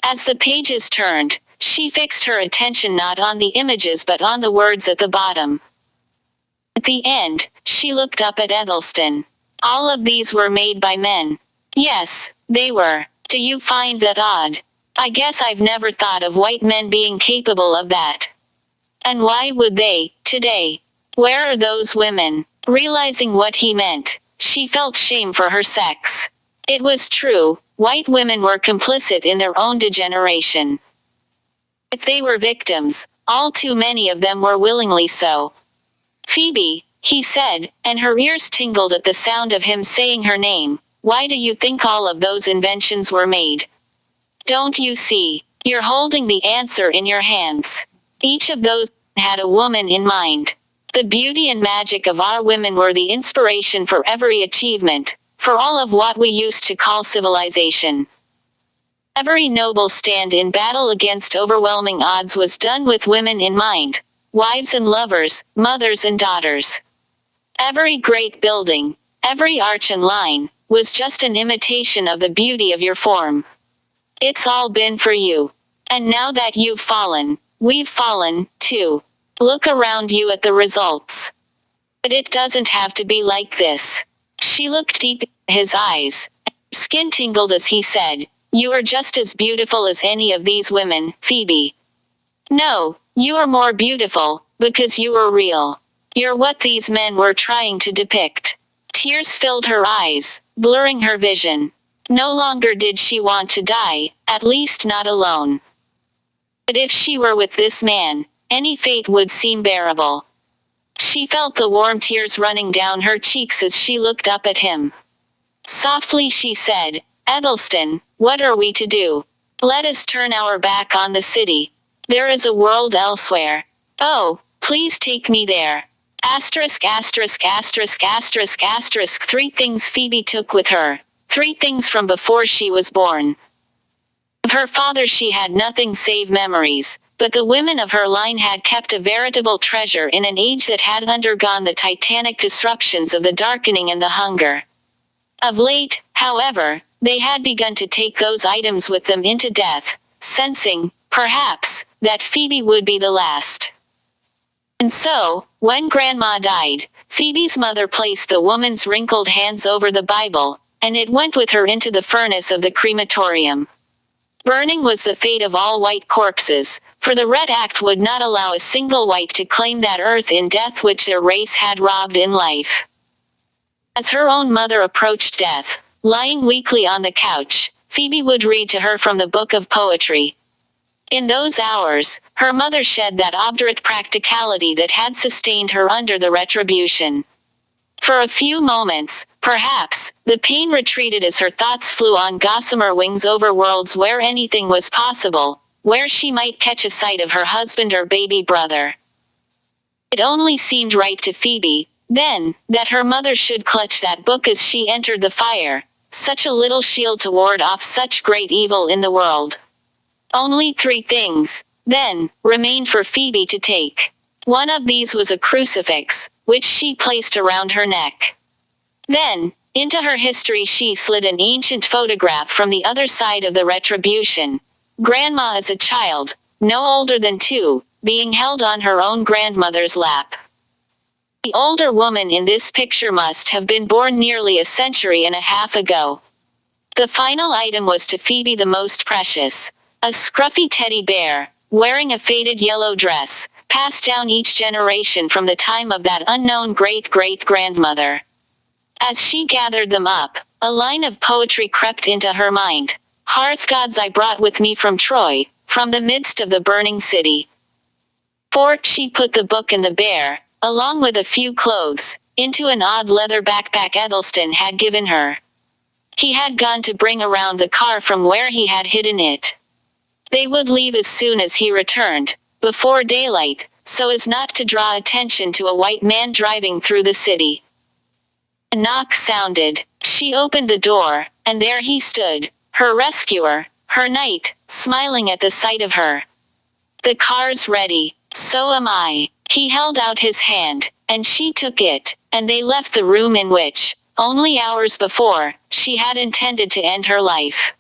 As the pages turned, she fixed her attention not on the images but on the words at the bottom. At the end, she looked up at Edelston. All of these were made by men. Yes, they were. Do you find that odd? I guess I've never thought of white men being capable of that. And why would they, today? Where are those women? Realizing what he meant, she felt shame for her sex. It was true, white women were complicit in their own degeneration. If they were victims, all too many of them were willingly so. Phoebe, he said, and her ears tingled at the sound of him saying her name. Why do you think all of those inventions were made? Don't you see? You're holding the answer in your hands. Each of those had a woman in mind. The beauty and magic of our women were the inspiration for every achievement, for all of what we used to call civilization. Every noble stand in battle against overwhelming odds was done with women in mind, wives and lovers, mothers and daughters. Every great building, every arch and line, was just an imitation of the beauty of your form. It's all been for you. And now that you've fallen, we've fallen, too. Look around you at the results. But it doesn't have to be like this. She looked deep in his eyes. Skin tingled as he said, You are just as beautiful as any of these women, Phoebe. No, you are more beautiful, because you are real. You're what these men were trying to depict. Tears filled her eyes, blurring her vision. No longer did she want to die, at least not alone. But if she were with this man, any fate would seem bearable. She felt the warm tears running down her cheeks as she looked up at him. Softly she said, Edelston, what are we to do? Let us turn our back on the city. There is a world elsewhere. Oh, please take me there. Asterisk asterisk asterisk asterisk asterisk 3 things Phoebe took with her. 3 things from before she was born. Of her father she had nothing save memories, but the women of her line had kept a veritable treasure in an age that had undergone the titanic disruptions of the darkening and the hunger. Of late, however, they had begun to take those items with them into death, sensing, perhaps, that Phoebe would be the last. And so, when Grandma died, Phoebe's mother placed the woman's wrinkled hands over the Bible, and it went with her into the furnace of the crematorium. Burning was the fate of all white corpses, for the Red Act would not allow a single white to claim that earth in death which their race had robbed in life. As her own mother approached death, lying weakly on the couch, Phoebe would read to her from the book of poetry. In those hours, her mother shed that obdurate practicality that had sustained her under the retribution. For a few moments, perhaps, the pain retreated as her thoughts flew on gossamer wings over worlds where anything was possible, where she might catch a sight of her husband or baby brother. It only seemed right to Phoebe, then, that her mother should clutch that book as she entered the fire, such a little shield to ward off such great evil in the world. Only 3 things, then, remained for Phoebe to take. One of these was a crucifix, which she placed around her neck. Then, into her history she slid an ancient photograph from the other side of the retribution. Grandma as a child, no older than 2, being held on her own grandmother's lap. The older woman in this picture must have been born nearly a century and a half ago. The final item was to Phoebe the most precious. A scruffy teddy bear, wearing a faded yellow dress, passed down each generation from the time of that unknown great-great-grandmother. As she gathered them up, a line of poetry crept into her mind. Hearth gods I brought with me from Troy, from the midst of the burning city. For, she put the book and the bear, along with a few clothes, into an odd leather backpack Edelston had given her. He had gone to bring around the car from where he had hidden it. They would leave as soon as he returned, before daylight, so as not to draw attention to a white man driving through the city. A knock sounded. She opened the door, and there he stood, her rescuer, her knight, smiling at the sight of her. The car's ready, so am I. He held out his hand, and she took it, and they left the room in which, only hours before, she had intended to end her life.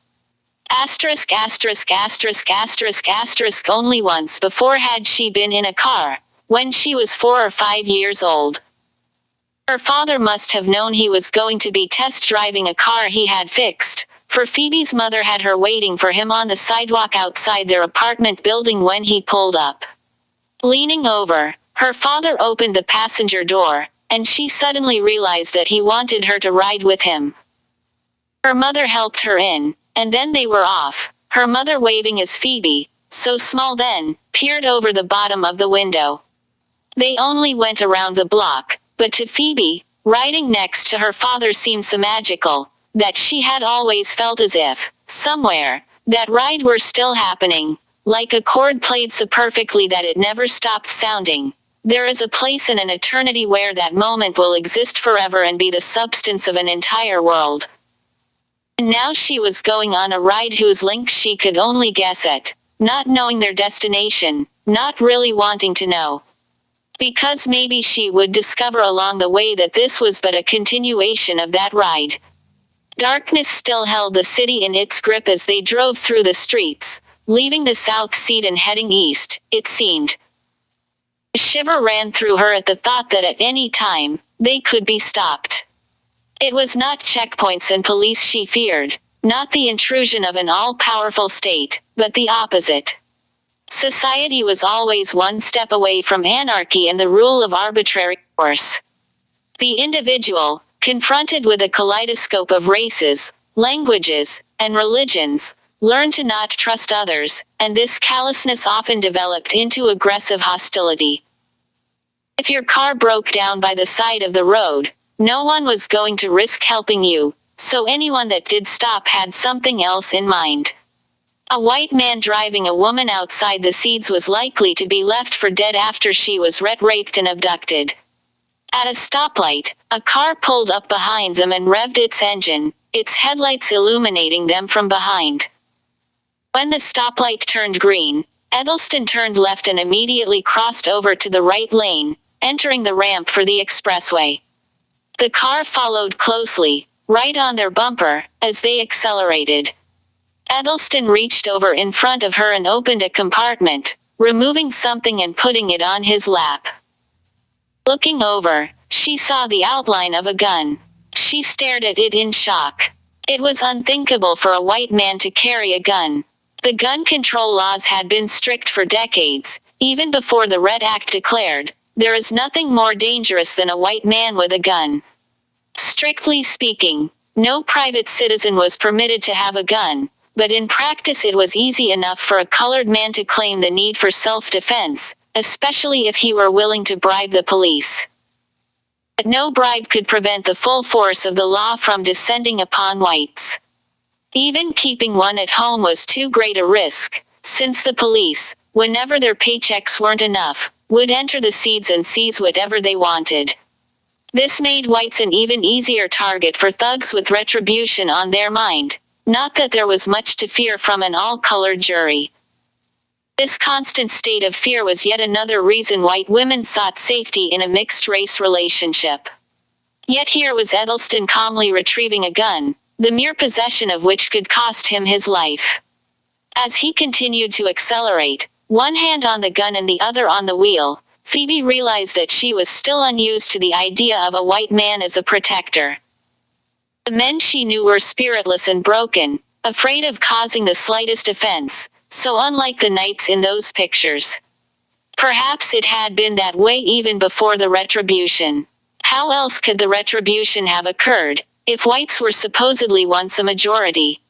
Asterisk asterisk asterisk asterisk asterisk only once before had she been in a car, when she was 4 or 5 years old. Her father must have known he was going to be test driving a car he had fixed, for Phoebe's mother had her waiting for him on the sidewalk outside their apartment building when he pulled up. Leaning over, her father opened the passenger door, and she suddenly realized that he wanted her to ride with him. Her mother helped her in, and then they were off, her mother waving as Phoebe, so small then, peered over the bottom of the window. They only went around the block, but to Phoebe, riding next to her father seemed so magical, that she had always felt as if, somewhere, that ride were still happening, like a chord played so perfectly that it never stopped sounding. There is a place in an eternity where that moment will exist forever and be the substance of an entire world. And now she was going on a ride whose length she could only guess at, not knowing their destination, not really wanting to know. Because maybe she would discover along the way that this was but a continuation of that ride. Darkness still held the city in its grip as they drove through the streets, leaving the south seat and heading east, it seemed. A shiver ran through her at the thought that at any time, they could be stopped. It was not checkpoints and police she feared, not the intrusion of an all-powerful state, but the opposite. Society was always one step away from anarchy and the rule of arbitrary force. The individual, confronted with a kaleidoscope of races, languages, and religions, learned to not trust others, and this callousness often developed into aggressive hostility. If your car broke down by the side of the road, no one was going to risk helping you, so anyone that did stop had something else in mind. A white man driving a woman outside the seeds was likely to be left for dead after she was raped and abducted. At a stoplight, a car pulled up behind them and revved its engine, its headlights illuminating them from behind. When the stoplight turned green, Edelston turned left and immediately crossed over to the right lane, entering the ramp for the expressway. The car followed closely, right on their bumper, as they accelerated. Edelston reached over in front of her and opened a compartment, removing something and putting it on his lap. Looking over, she saw the outline of a gun. She stared at it in shock. It was unthinkable for a white man to carry a gun. The gun control laws had been strict for decades, even before the Red Act declared, "There is nothing more dangerous than a white man with a gun." Strictly speaking, no private citizen was permitted to have a gun, but in practice it was easy enough for a colored man to claim the need for self-defense, especially if he were willing to bribe the police. But no bribe could prevent the full force of the law from descending upon whites. Even keeping one at home was too great a risk, since the police, whenever their paychecks weren't enough, would enter the seeds and seize whatever they wanted. This made whites an even easier target for thugs with retribution on their mind. Not that there was much to fear from an all-colored jury. This constant state of fear was yet another reason white women sought safety in a mixed-race relationship. Yet here was Edelston calmly retrieving a gun, the mere possession of which could cost him his life. As he continued to accelerate, one hand on the gun and the other on the wheel, Phoebe realized that she was still unused to the idea of a white man as a protector. The men she knew were spiritless and broken, afraid of causing the slightest offense, so unlike the knights in those pictures. Perhaps it had been that way even before the retribution. How else could the retribution have occurred, if whites were supposedly once a majority?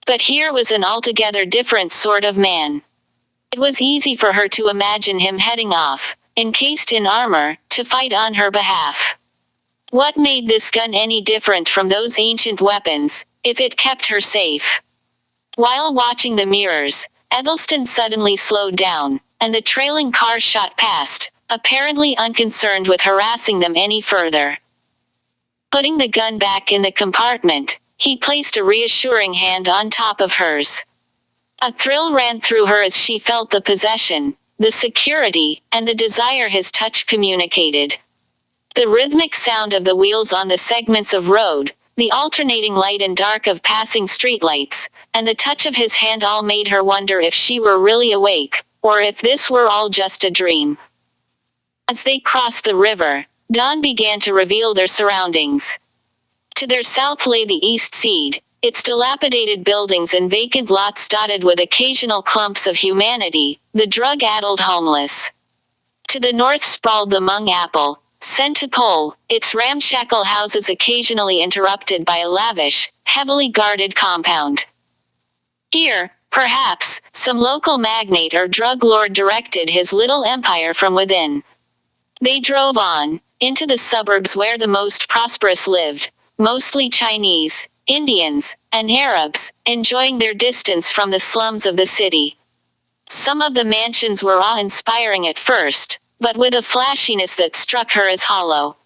But here was an altogether different sort of man. It was easy for her to imagine him heading off, encased in armor, to fight on her behalf. What made this gun any different from those ancient weapons, if it kept her safe? While watching the mirrors, Edelston suddenly slowed down, and the trailing car shot past, apparently unconcerned with harassing them any further. Putting the gun back in the compartment, he placed a reassuring hand on top of hers. A thrill ran through her as she felt the possession, the security, and the desire his touch communicated. The rhythmic sound of the wheels on the segments of road, the alternating light and dark of passing streetlights, and the touch of his hand all made her wonder if she were really awake, or if this were all just a dream. As they crossed the river, dawn began to reveal their surroundings. To their south lay the East Seed, its dilapidated buildings and vacant lots dotted with occasional clumps of humanity, the drug-addled homeless. To the north sprawled the Mung Apple, Centipole, its ramshackle houses occasionally interrupted by a lavish, heavily guarded compound. Here, perhaps, some local magnate or drug lord directed his little empire from within. They drove on, into the suburbs where the most prosperous lived, mostly Chinese, Indians, and Arabs, enjoying their distance from the slums of the city. Some of the mansions were awe-inspiring at first, but with a flashiness that struck her as hollow.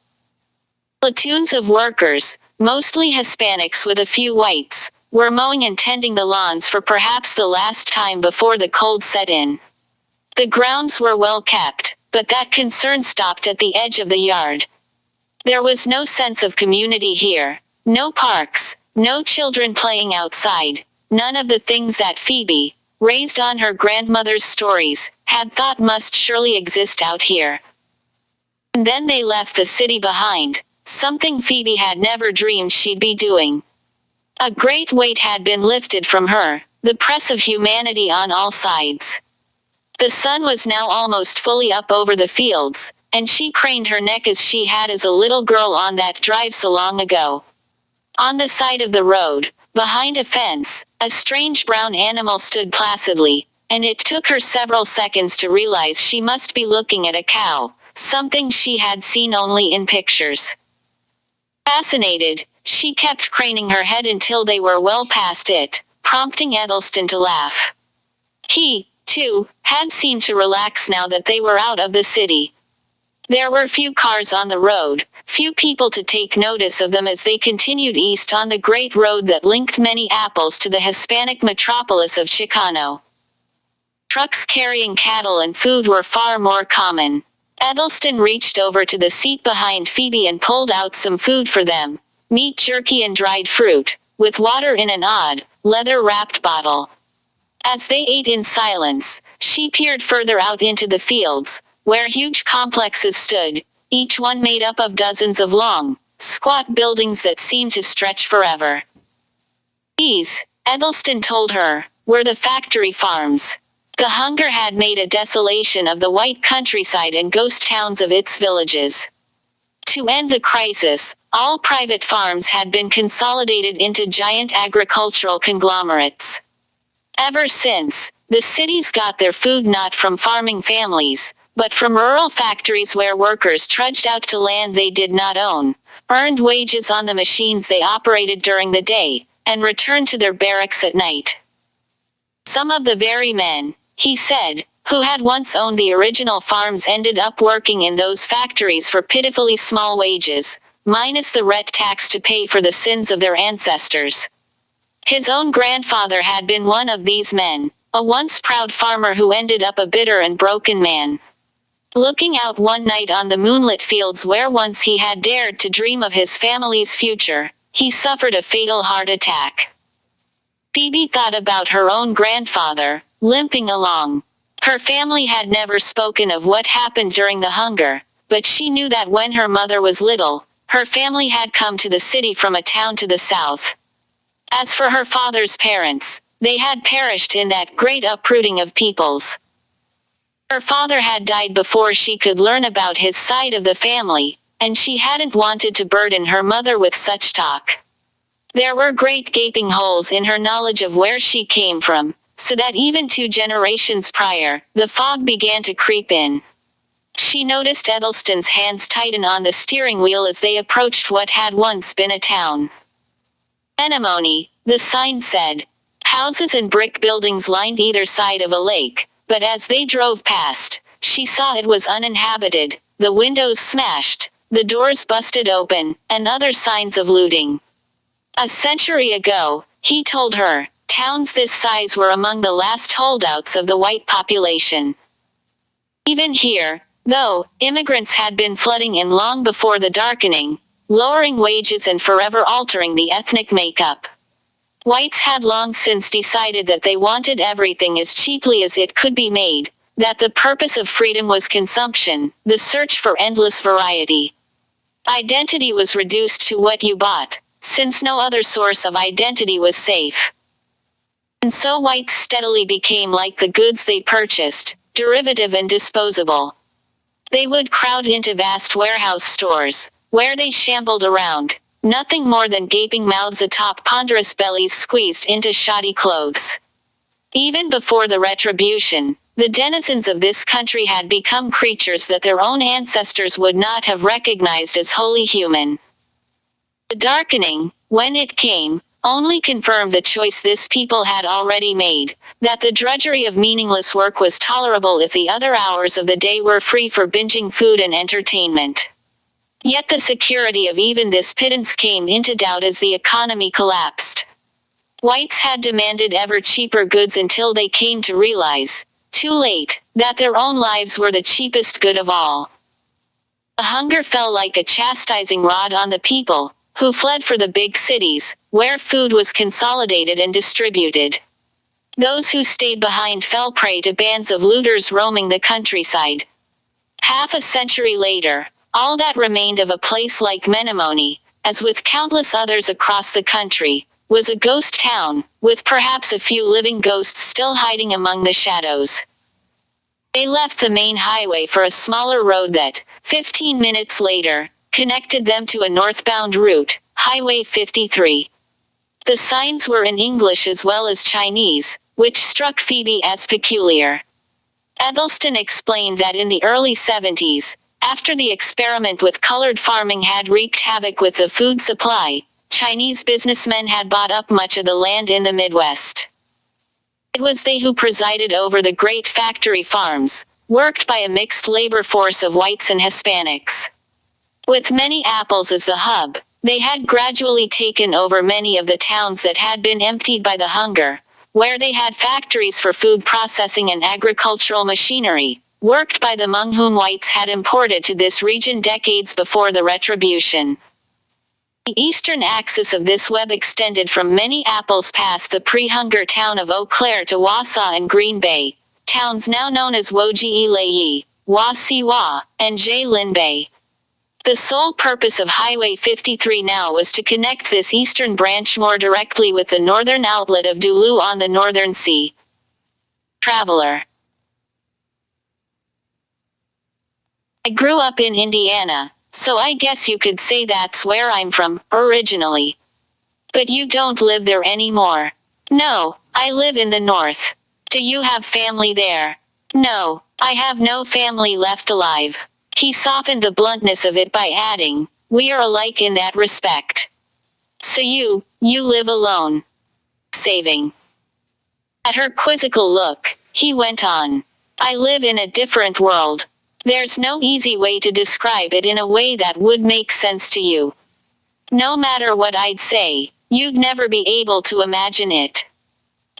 Platoons of workers, mostly Hispanics with a few whites, were mowing and tending the lawns for perhaps the last time before the cold set in. The grounds were well kept, but that concern stopped at the edge of the yard. There was no sense of community here. No parks, no children playing outside, none of the things that Phoebe, raised on her grandmother's stories, had thought must surely exist out here. And then they left the city behind, something Phoebe had never dreamed she'd be doing. A great weight had been lifted from her, the press of humanity on all sides. The sun was now almost fully up over the fields, and she craned her neck as she had as a little girl on that drive so long ago. On the side of the road, behind a fence, a strange brown animal stood placidly, and it took her several seconds to realize she must be looking at a cow, something she had seen only in pictures. Fascinated, she kept craning her head until they were well past it, prompting Edelston to laugh. He, too, had seemed to relax now that they were out of the city. There were few cars on the road, few people to take notice of them as they continued east on the great road that linked many apples to the Hispanic metropolis of Chicano. Trucks carrying cattle and food were far more common. Edelston reached over to the seat behind Phoebe and pulled out some food for them, meat jerky and dried fruit, with water in an odd, leather-wrapped bottle. As they ate in silence, she peered further out into the fields, where huge complexes stood, each one made up of dozens of long, squat buildings that seemed to stretch forever. These, Edelston told her, were the factory farms. The hunger had made a desolation of the white countryside and ghost towns of its villages. To end the crisis, all private farms had been consolidated into giant agricultural conglomerates. Ever since, the cities got their food not from farming families, but from rural factories where workers trudged out to land they did not own, earned wages on the machines they operated during the day, and returned to their barracks at night. Some of the very men, he said, who had once owned the original farms ended up working in those factories for pitifully small wages, minus the rent tax to pay for the sins of their ancestors. His own grandfather had been one of these men, a once proud farmer who ended up a bitter and broken man. Looking out one night on the moonlit fields where once he had dared to dream of his family's future, he suffered a fatal heart attack. Phoebe thought about her own grandfather, limping along. Her family had never spoken of what happened during the hunger, but she knew that when her mother was little, her family had come to the city from a town to the south. As for her father's parents, they had perished in that great uprooting of peoples. Her father had died before she could learn about his side of the family, and she hadn't wanted to burden her mother with such talk. There were great gaping holes in her knowledge of where she came from, so that even 2 generations prior, the fog began to creep in. She noticed Edelston's hands tighten on the steering wheel as they approached what had once been a town. Anemone, the sign said. Houses and brick buildings lined either side of a lake, but as they drove past, she saw it was uninhabited, the windows smashed, the doors busted open, and other signs of looting. A century ago, he told her, towns this size were among the last holdouts of the white population. Even here, though, immigrants had been flooding in long before the darkening, lowering wages and forever altering the ethnic makeup. Whites had long since decided that they wanted everything as cheaply as it could be made, that the purpose of freedom was consumption, the search for endless variety. Identity was reduced to what you bought, since no other source of identity was safe. And so whites steadily became like the goods they purchased, derivative and disposable. They would crowd into vast warehouse stores, where they shambled around, nothing more than gaping mouths atop ponderous bellies squeezed into shoddy clothes. Even before the retribution, the denizens of this country had become creatures that their own ancestors would not have recognized as wholly human. The darkening, when it came, only confirmed the choice this people had already made, that the drudgery of meaningless work was tolerable if the other hours of the day were free for binging food and entertainment. Yet the security of even this pittance came into doubt as the economy collapsed. Whites had demanded ever cheaper goods until they came to realize, too late, that their own lives were the cheapest good of all. The hunger fell like a chastising rod on the people, who fled for the big cities, where food was consolidated and distributed. Those who stayed behind fell prey to bands of looters roaming the countryside. Half a century later, all that remained of a place like Menomonee, as with countless others across the country, was a ghost town, with perhaps a few living ghosts still hiding among the shadows. They left the main highway for a smaller road that, 15 minutes later, connected them to a northbound route, Highway 53. The signs were in English as well as Chinese, which struck Phoebe as peculiar. Ethelston explained that in the early 70s, after the experiment with colored farming had wreaked havoc with the food supply, Chinese businessmen had bought up much of the land in the Midwest. It was they who presided over the great factory farms, worked by a mixed labor force of whites and Hispanics. With many apples as the hub, they had gradually taken over many of the towns that had been emptied by the hunger, where they had factories for food processing and agricultural machinery, worked by the Hmong whom whites had imported to this region decades before the retribution. The eastern axis of this web extended from many apples past the pre-hunger town of Eau Claire to Wausau and Green Bay, towns now known as Wojie-Layi, Wa-Si-Wa, and Jai-Lin Bay. The sole purpose of Highway 53 now was to connect this eastern branch more directly with the northern outlet of Duluth on the Northern Sea. Traveler. I grew up in Indiana, so I guess you could say that's where I'm from, originally. But you don't live there anymore. No, I live in the north. Do you have family there? No, I have no family left alive. He softened the bluntness of it by adding, we are alike in that respect. So you live alone. Saving. At her quizzical look, he went on. I live in a different world. There's no easy way to describe it in a way that would make sense to you. No matter what I'd say, you'd never be able to imagine it.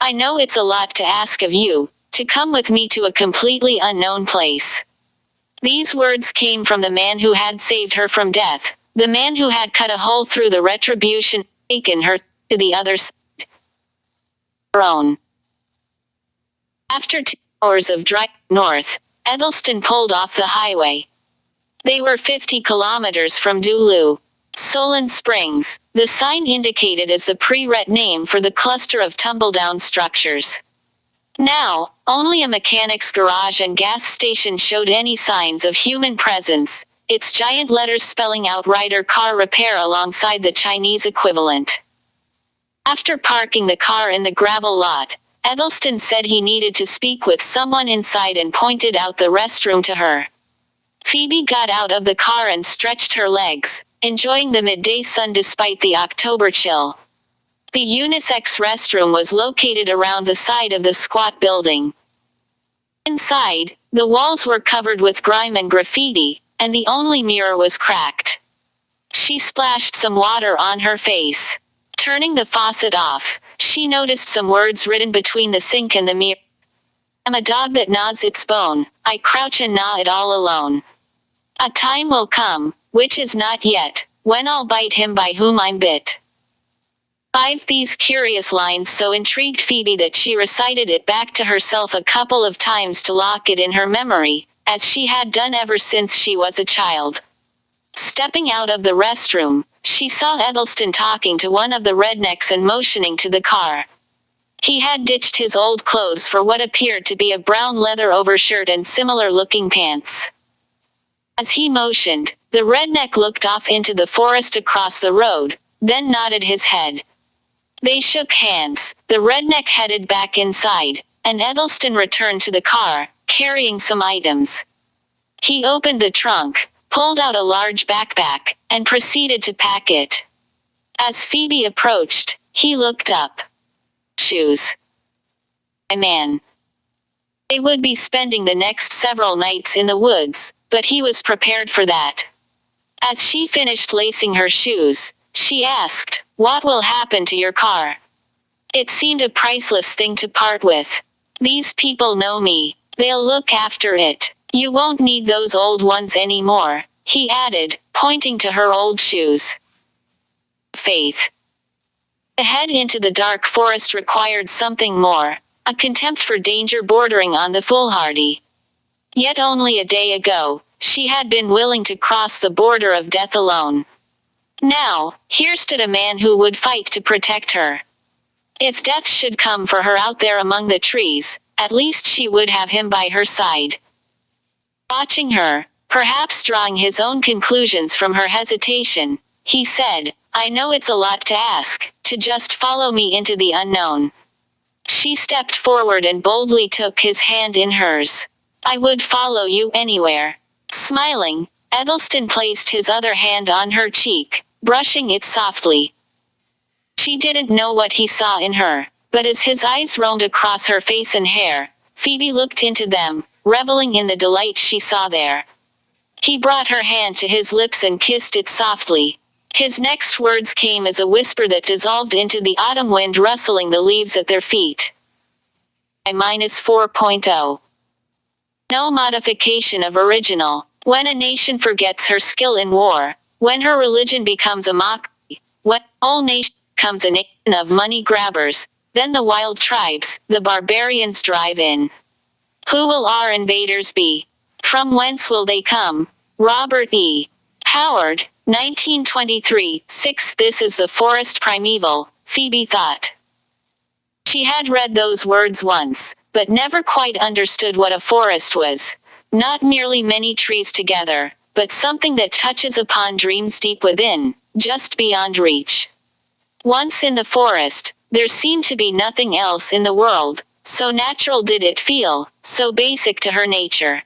I know it's a lot to ask of you, to come with me to a completely unknown place. These words came from the man who had saved her from death, the man who had cut a hole through the retribution, taken her to the other side. Her own. After 2 hours of driving north, Ethelston pulled off the highway. They were 50 kilometers from Duluth. Solon Springs, the sign indicated as the pre-ret name for the cluster of tumbledown structures. Now, only a mechanic's garage and gas station showed any signs of human presence, its giant letters spelling out Ryder Car Repair alongside the Chinese equivalent. After parking the car in the gravel lot, Ethelston said he needed to speak with someone inside and pointed out the restroom to her. Phoebe got out of the car and stretched her legs, enjoying the midday sun despite the October chill. The unisex restroom was located around the side of the squat building. Inside, the walls were covered with grime and graffiti, and the only mirror was cracked. She splashed some water on her face. Turning the faucet off, she noticed some words written between the sink and the mirror. I'm a dog that gnaws its bone, I crouch and gnaw it all alone. A time will come, which is not yet, when I'll bite him by whom I'm bit. These curious lines so intrigued Phoebe that she recited it back to herself a couple of times to lock it in her memory, as she had done ever since she was a child. Stepping out of the restroom, she saw Edelston talking to one of the rednecks and motioning to the car. He had ditched his old clothes for what appeared to be a brown leather overshirt and similar-looking pants. As he motioned, the redneck looked off into the forest across the road, then nodded his head. They shook hands, the redneck headed back inside, and Edelston returned to the car, carrying some items. He opened the trunk, pulled out a large backpack, and proceeded to pack it. As Phoebe approached, he looked up. Shoes. A man. They would be spending the next several nights in the woods, but he was prepared for that. As she finished lacing her shoes, she asked, "What will happen to your car?" It seemed a priceless thing to part with. "These people know me. They'll look after it. You won't need those old ones anymore," he added, pointing to her old shoes. Faith. The head into the dark forest required something more, a contempt for danger bordering on the foolhardy. Yet only a day ago, she had been willing to cross the border of death alone. Now, here stood a man who would fight to protect her. If death should come for her out there among the trees, at least she would have him by her side. Watching her, perhaps drawing his own conclusions from her hesitation, he said, "I know it's a lot to ask, to just follow me into the unknown." She stepped forward and boldly took his hand in hers. "I would follow you anywhere." Smiling, Edelston placed his other hand on her cheek, brushing it softly. She didn't know what he saw in her, but as his eyes roamed across her face and hair, Phoebe looked into them, reveling in the delight she saw there. He brought her hand to his lips and kissed it softly. His next words came as a whisper that dissolved into the autumn wind rustling the leaves at their feet. I-4.0. No modification of original. When a nation forgets her skill in war, when her religion becomes a mockery, when all nation becomes a nation of money grabbers, then the wild tribes, the barbarians drive in. Who will our invaders be? From whence will they come? Robert E. Howard, 1923, 6. This is the forest primeval, Phoebe thought. She had read those words once, but never quite understood what a forest was. Not merely many trees together, but something that touches upon dreams deep within, just beyond reach. Once in the forest, there seemed to be nothing else in the world, so natural did it feel, so basic to her nature.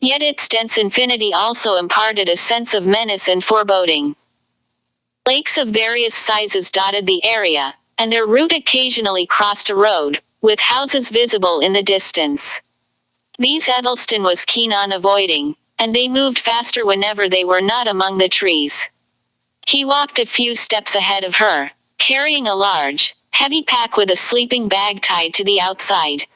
Yet its dense infinity also imparted a sense of menace and foreboding. Lakes of various sizes dotted the area, and their route occasionally crossed a road, with houses visible in the distance. These Edelston was keen on avoiding, and they moved faster whenever they were not among the trees. He walked a few steps ahead of her, carrying a large, heavy pack with a sleeping bag tied to the outside.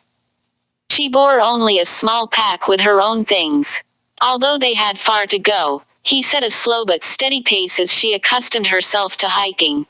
She bore only a small pack with her own things. Although they had far to go, he set a slow but steady pace as she accustomed herself to hiking,